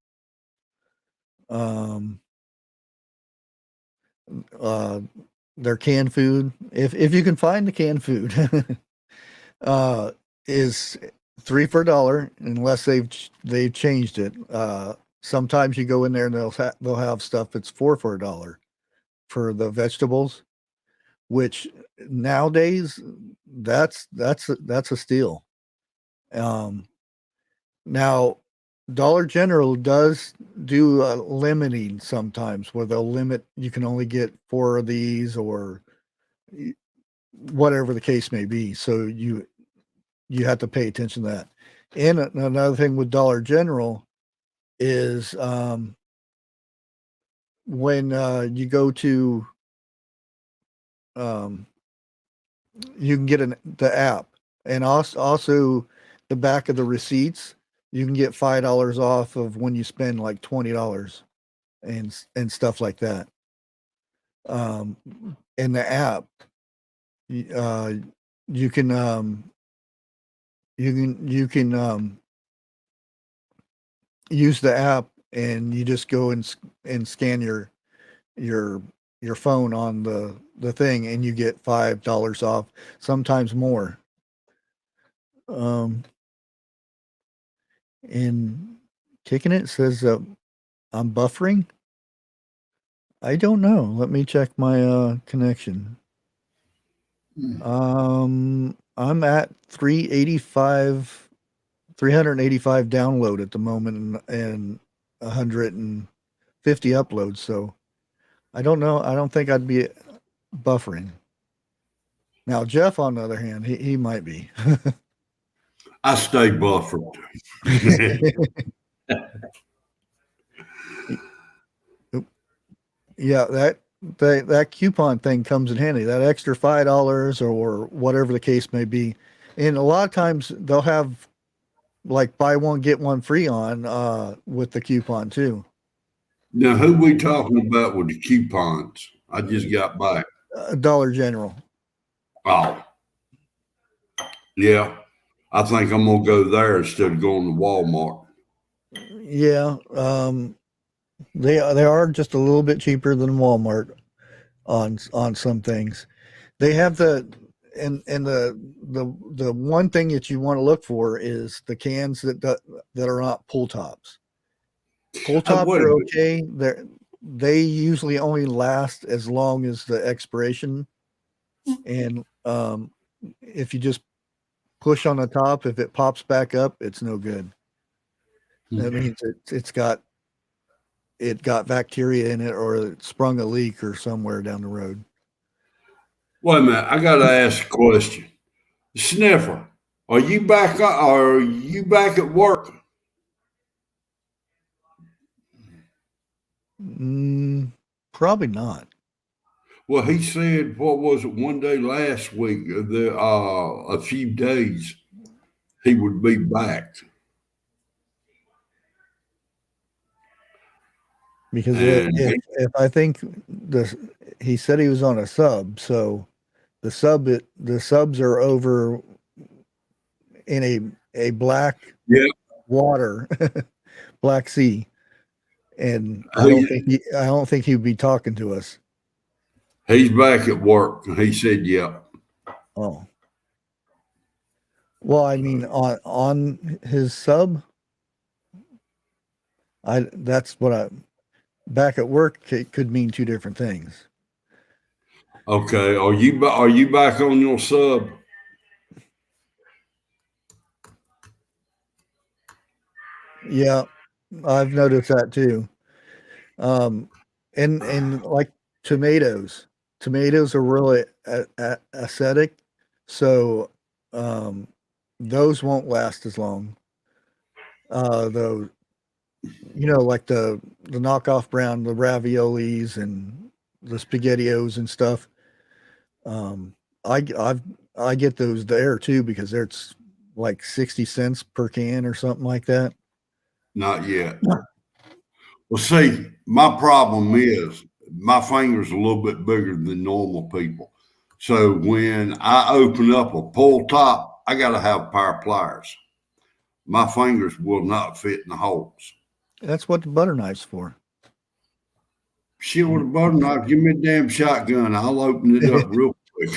Their canned food, if you can find the canned food, is 3 for $1 unless they've changed it. Sometimes you go in there and they'll have stuff that's 4 for $1 for the vegetables, which nowadays that's a steal. Now Dollar General does do limiting sometimes where they'll limit, you can only get 4 of these or whatever the case may be. So you have to pay attention to that. And another thing with Dollar General is when you go to you can get the app, and also the back of the receipts, you can get $5 off of when you spend like $20 and stuff like that. In the app, you can use the app, and you just go and scan your phone on the thing, and you get $5 off, sometimes more. And Kicking It says I'm buffering. I don't know. Let me check my connection. I'm at 385 download at the moment, and 150 uploads. So I don't know. I don't think I'd be buffering. Now Jeff, on the other hand, he might be. I stay buffered. Yeah, that coupon thing comes in handy. That extra $5 or whatever the case may be, and a lot of times they'll have like buy one get one free on with the coupon too. Now, who we talking about with the coupons? I just got back. Dollar General. Oh, yeah. I think I'm gonna go there instead of going to Walmart. Yeah, they are just a little bit cheaper than Walmart on some things. They have the one thing that you want to look for is the cans that are not pull tops. Pull tops are okay. They usually only last as long as the expiration, and if you just push on the top, if it pops back up, it's no good. That means it's got it got bacteria in it or it sprung a leak or somewhere down the road. Wait a minute. I got to ask a question. Sniffer, are you back? Are you back at work? Probably not. Well, he said, what was it, one day last week, a few days, he would be back. Because And if I think he said he was on a sub, so the subs are over in a black yeah, water, Black Sea, and I don't think he'd be talking to us. he's back at work. He said, yeah. Oh, well, I mean on his sub, that's what I back at work could mean two different things. Okay. Are you back on your sub? Yeah, I've noticed that too. And like tomatoes, tomatoes are really acidic, so um, those won't last as long. Though like the knockoff brand, the raviolis and the spaghettios and stuff. Um, I get those there too because it's like 60 cents per can or something like that. Not yet. Well, see, my problem is my finger's a little bit bigger than normal people. So when I open up a pull top, I got to have a pair of pliers. My fingers will not fit in the holes. That's what the butter knife's for. Shit with a butter knife, give me a damn shotgun. I'll open it up real quick.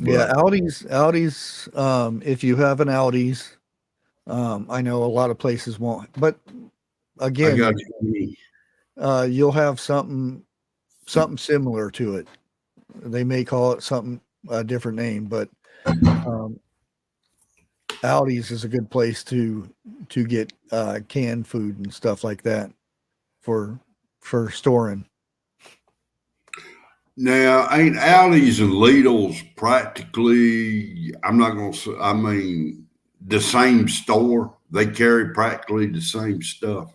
Yeah, Aldi's. If you have an Aldi's, I know a lot of places won't, but I again, got you. you'll have something similar to it. They may call it something a different name, but um, Aldi's is a good place to get canned food and stuff like that for storing. Now, ain't Aldi's and Lidl's practically, I'm not going to say, I mean, the same store? They carry practically the same stuff.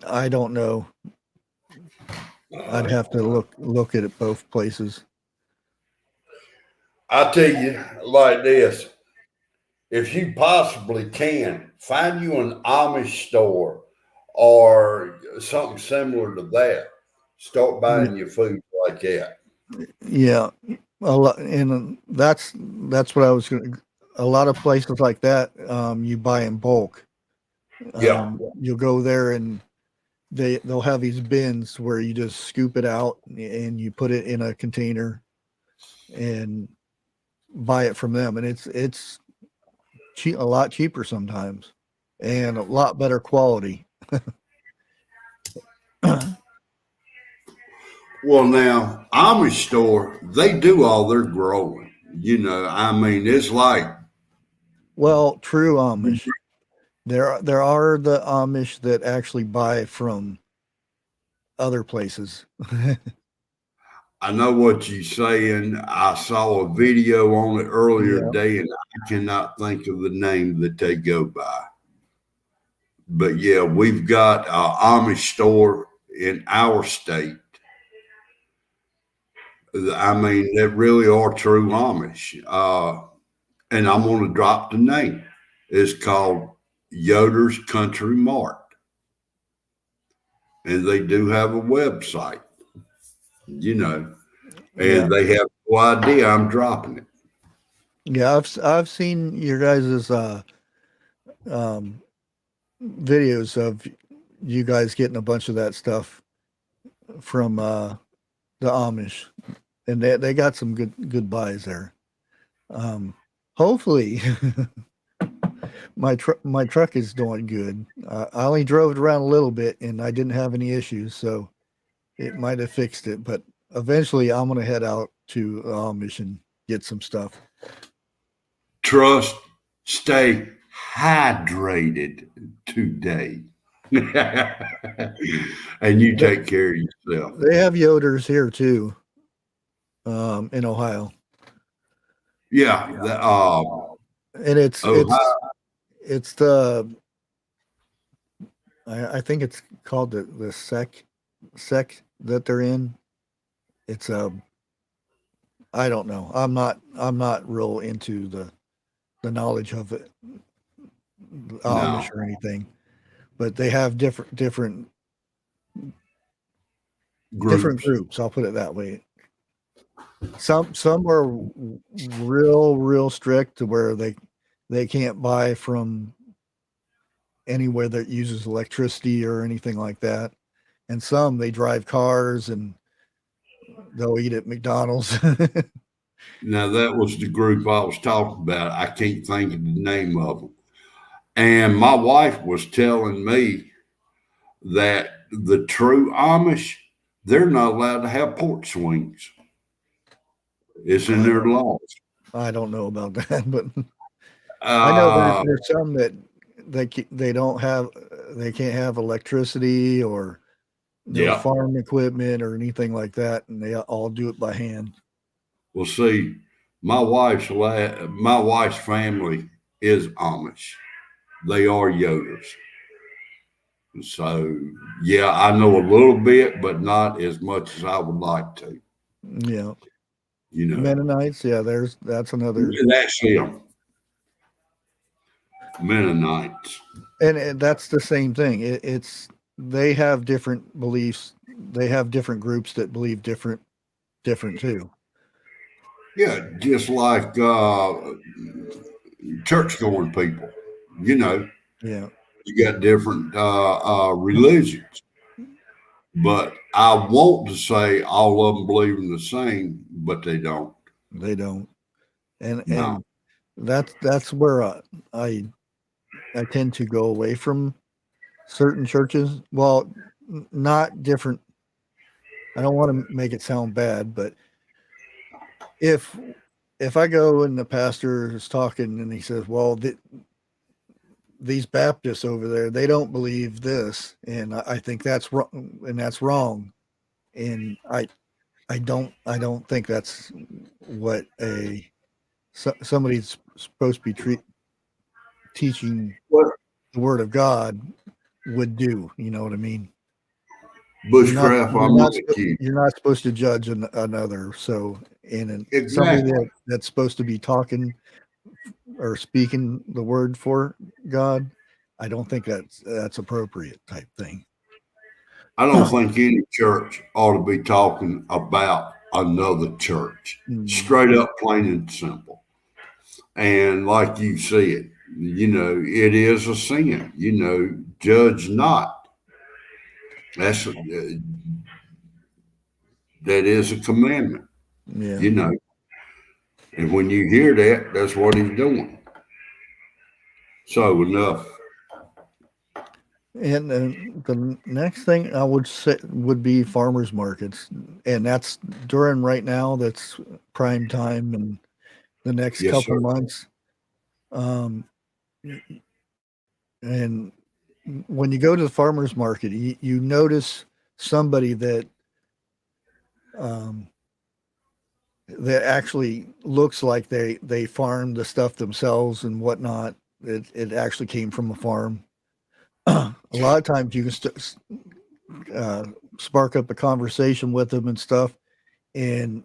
I don't know. I'd have to look at it both places. I'll tell you like this. If you possibly can, find you an Amish store or something similar to that. Start buying your food like that. Yeah, a lot, and that's what I was going to. A lot of places like that, you buy in bulk. Yeah. You'll go there and they'll have these bins where you just scoop it out and you put it in a container and buy it from them, and it's cheap, a lot cheaper sometimes, and a lot better quality. Well, now, Amish store, they do all their growing. I mean, it's like, Well, true Amish. There are the Amish that actually buy from other places. I know what you're saying. I saw a video on it earlier Yeah. today, and I cannot think of the name that they go by. But yeah, we've got an Amish store in our state. I mean, they really are true Amish. And I'm going to drop the name. It's called Yoder's Country Mart. And they do have a website, and Yeah. they have no idea I'm dropping it. Yeah, I've seen your guys' videos of you guys getting a bunch of that stuff from the Amish, and they got some good buys there. Hopefully, my truck is doing good. I only drove it around a little bit, and I didn't have any issues, so it might have fixed it. But eventually, I'm gonna head out to Amish and get some stuff. Trust, stay hydrated today. And you take care of yourself. They have Yoders here too, in Ohio. Yeah. And it's the I think it's called the sec that they're in. It's I don't know. I'm not real into the knowledge of it, Amish or anything, but they have different groups. I'll put it that way. Some are real strict to where they can't buy from anywhere that uses electricity or anything like that. And some they drive cars and they'll eat at McDonald's. Now that was the group I was talking about. I can't think of the name of them. And my wife was telling me that the true Amish, they're not allowed to have porch swings. It's in their laws. I don't know about that, but I know there's some that they don't have, they can't have electricity or no farm equipment or anything like that, and they all do it by hand. Well, see, my wife's family is Amish. They are Yoders. So, yeah, I know a little bit, but not as much as I would like to. Yeah. You know, Mennonites, yeah, that's another. That's them. Mennonites. And that's the same thing. They have different beliefs. They have different groups that believe different too. Yeah, just like church-going people. You know. Yeah. You got different religions. But I want to say all of them believe in the same, but they don't. They don't. And that's where I tend to go away from certain churches. Well, not different. I don't want to make it sound bad, but if I go and the pastor is talking and he says, well, these Baptists over there, they don't believe this, and I think that's wrong, and that's wrong, and I don't think that's what somebody's supposed to be teaching the Word of God would do. You know what I mean? Bushcraft, you're not supposed to judge another. So, exactly. Somebody that's supposed to be talking or speaking the word for God, I don't think that's appropriate type thing. I don't think any church ought to be talking about another church. Straight up, plain and simple. And like you said, you know, it is a sin. You know, judge not. That is a commandment. Yeah. You know, and when you hear that, that's what he's doing. So enough. And the next thing I would say would be farmers markets, and that's during right now. That's prime time, and the next couple months. And when you go to the farmers market, you notice somebody that that actually looks like they farmed the stuff themselves and whatnot. It actually came from a farm. A lot of times you can spark up a conversation with them and stuff, and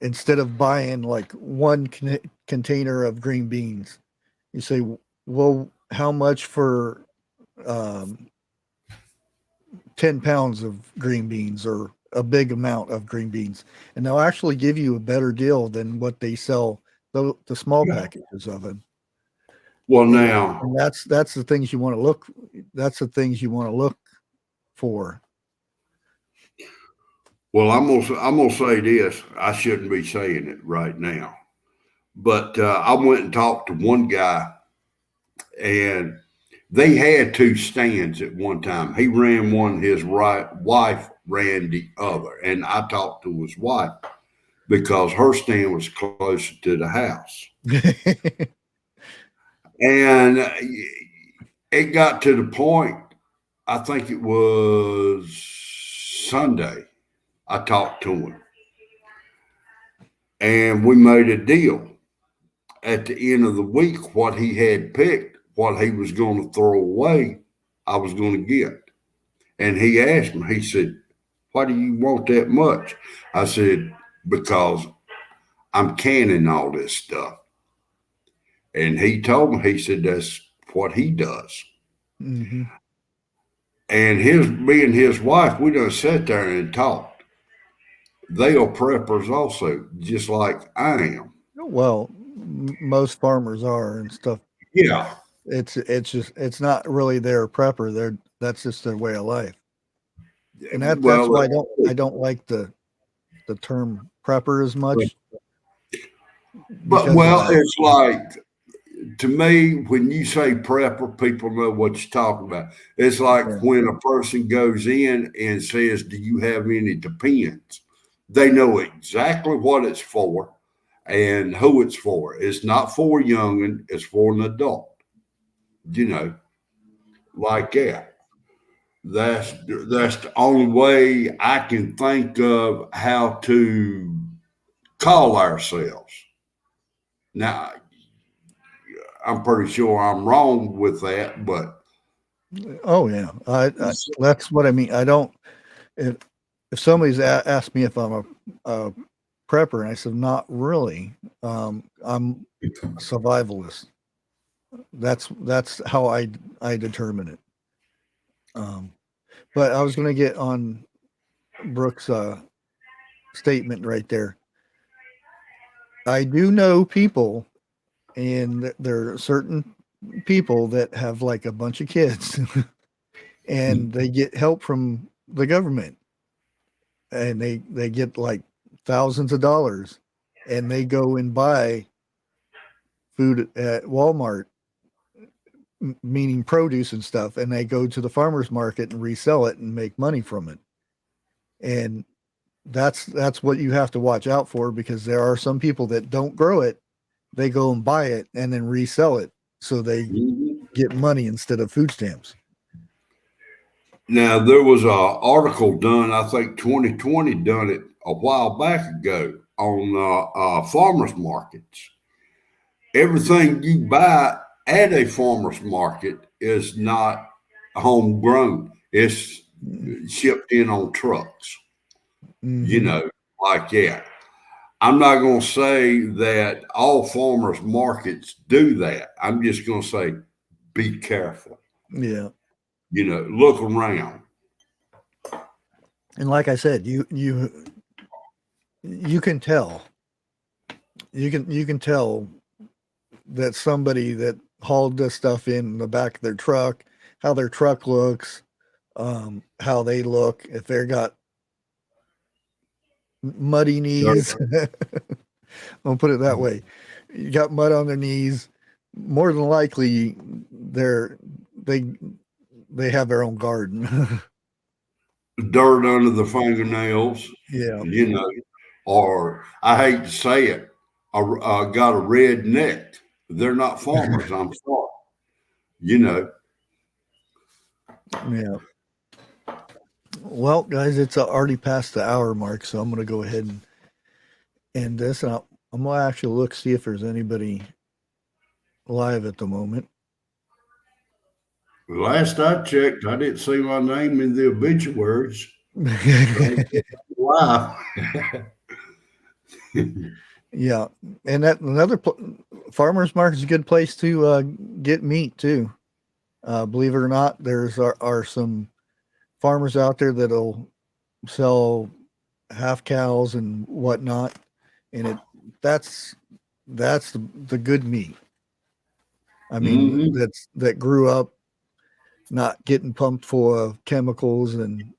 instead of buying like one container of green beans, you say, well, how much for 10 pounds of green beans or a big amount of green beans? And they'll actually give you a better deal than what they sell the small packages of it. Well, now, and that's the things you want to look. That's the things you want to look for. Well, I'm gonna say this. I shouldn't be saying it right now, but I went and talked to one guy, and they had two stands at one time. He ran one, his wife ran the other, and I talked to his wife because her stand was closer to the house. And it got to the point, I think it was Sunday, I talked to him and we made a deal. At the end of the week, what he had picked, what he was going to throw away, I was going to get. And he asked me, he said, why do you want that much? I said, because I'm canning all this stuff. And he told me, he said, that's what he does. Mm-hmm. And me and his wife, we done sat there and talked. They are preppers also, just like I am. Well, most farmers are and stuff. Yeah. It's not really their prepper. That's just their way of life. And that's Well, why I don't like the term prepper as much but because of well, that. it's like, to me, when you say prepper, people know what you're talking about. It's like Yeah. when a person goes in and says, do you have any depends? They know exactly what it's for and who it's for. It's not for a youngin', it's for an adult. You know, like that. That's the only way I can think of how to call ourselves. Now, I'm pretty sure I'm wrong with that, but Oh yeah, that's what I mean. I don't. If somebody's asked me if I'm a prepper, and I said not really. I'm a survivalist. That's how I determine it. But I was going to get on Brooks' statement right there. I do know people, and there are certain people that have like a bunch of kids, and they get help from the government, and they get like thousands of dollars, and they go and buy food at Walmart, meaning produce and stuff, and they go to the farmers market and resell it and make money from it. And that's what you have to watch out for, because there are some people that don't grow it, they go and buy it and then resell it so they get money instead of food stamps. now there was an article done, I think 2020 done it a while back ago on farmers markets. Everything you buy at a farmer's market is not homegrown. It's shipped in on trucks, you Mm-hmm. know, like that. I'm not going to say that all farmers markets do that. I'm just going to say be careful. Yeah. You know, look around. And like I said, you can tell. You can tell that somebody that hauled this stuff in the back of their truck, how their truck looks, how they look, if they got muddy knees. I'll put it that way. You got mud on their knees. More than likely, they they have their own garden. Dirt under the fingernails, Yeah. you know, or I hate to say it, got a red neck. They're not farmers. I'm sorry. You know, Yeah. Well, guys, it's already past the hour mark, so I'm going to go ahead and end this. And I'm going to actually look, see if there's anybody live at the moment. last I checked, I didn't see my name in the obituaries. Wow. Yeah, and that another farmers market is a good place to get meat too. Believe it or not, there's are some farmers out there that'll sell half cows and whatnot, and that's the good meat. I mean, Mm-hmm. that grew up not getting pumped full of chemicals, and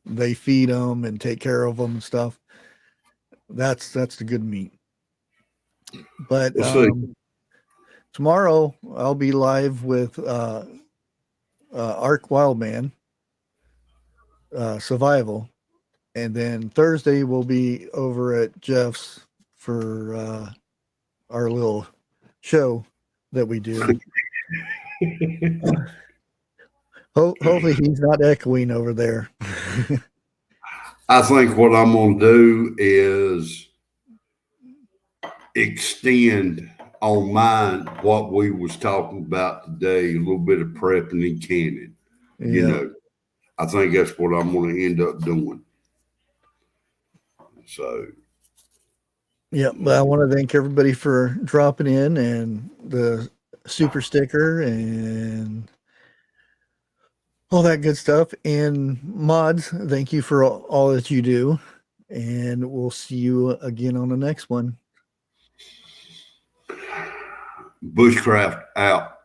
they feed them and take care of them and stuff. That's the good meat. But Let's see. tomorrow I'll be live with Ark Wildman Survival, and then Thursday we'll be over at Jeff's for our little show. that we do. Hopefully he's not echoing over there. I think what I'm going to do is extend on mine what we was talking about today, a little bit of prepping and canning. You Yeah. know, I think that's what I'm going to end up doing. So, Yeah, but I want to thank everybody for dropping in and the super sticker and all that good stuff. And mods, thank you for all that you do. And we'll see you again on the next one. Bushcraft out.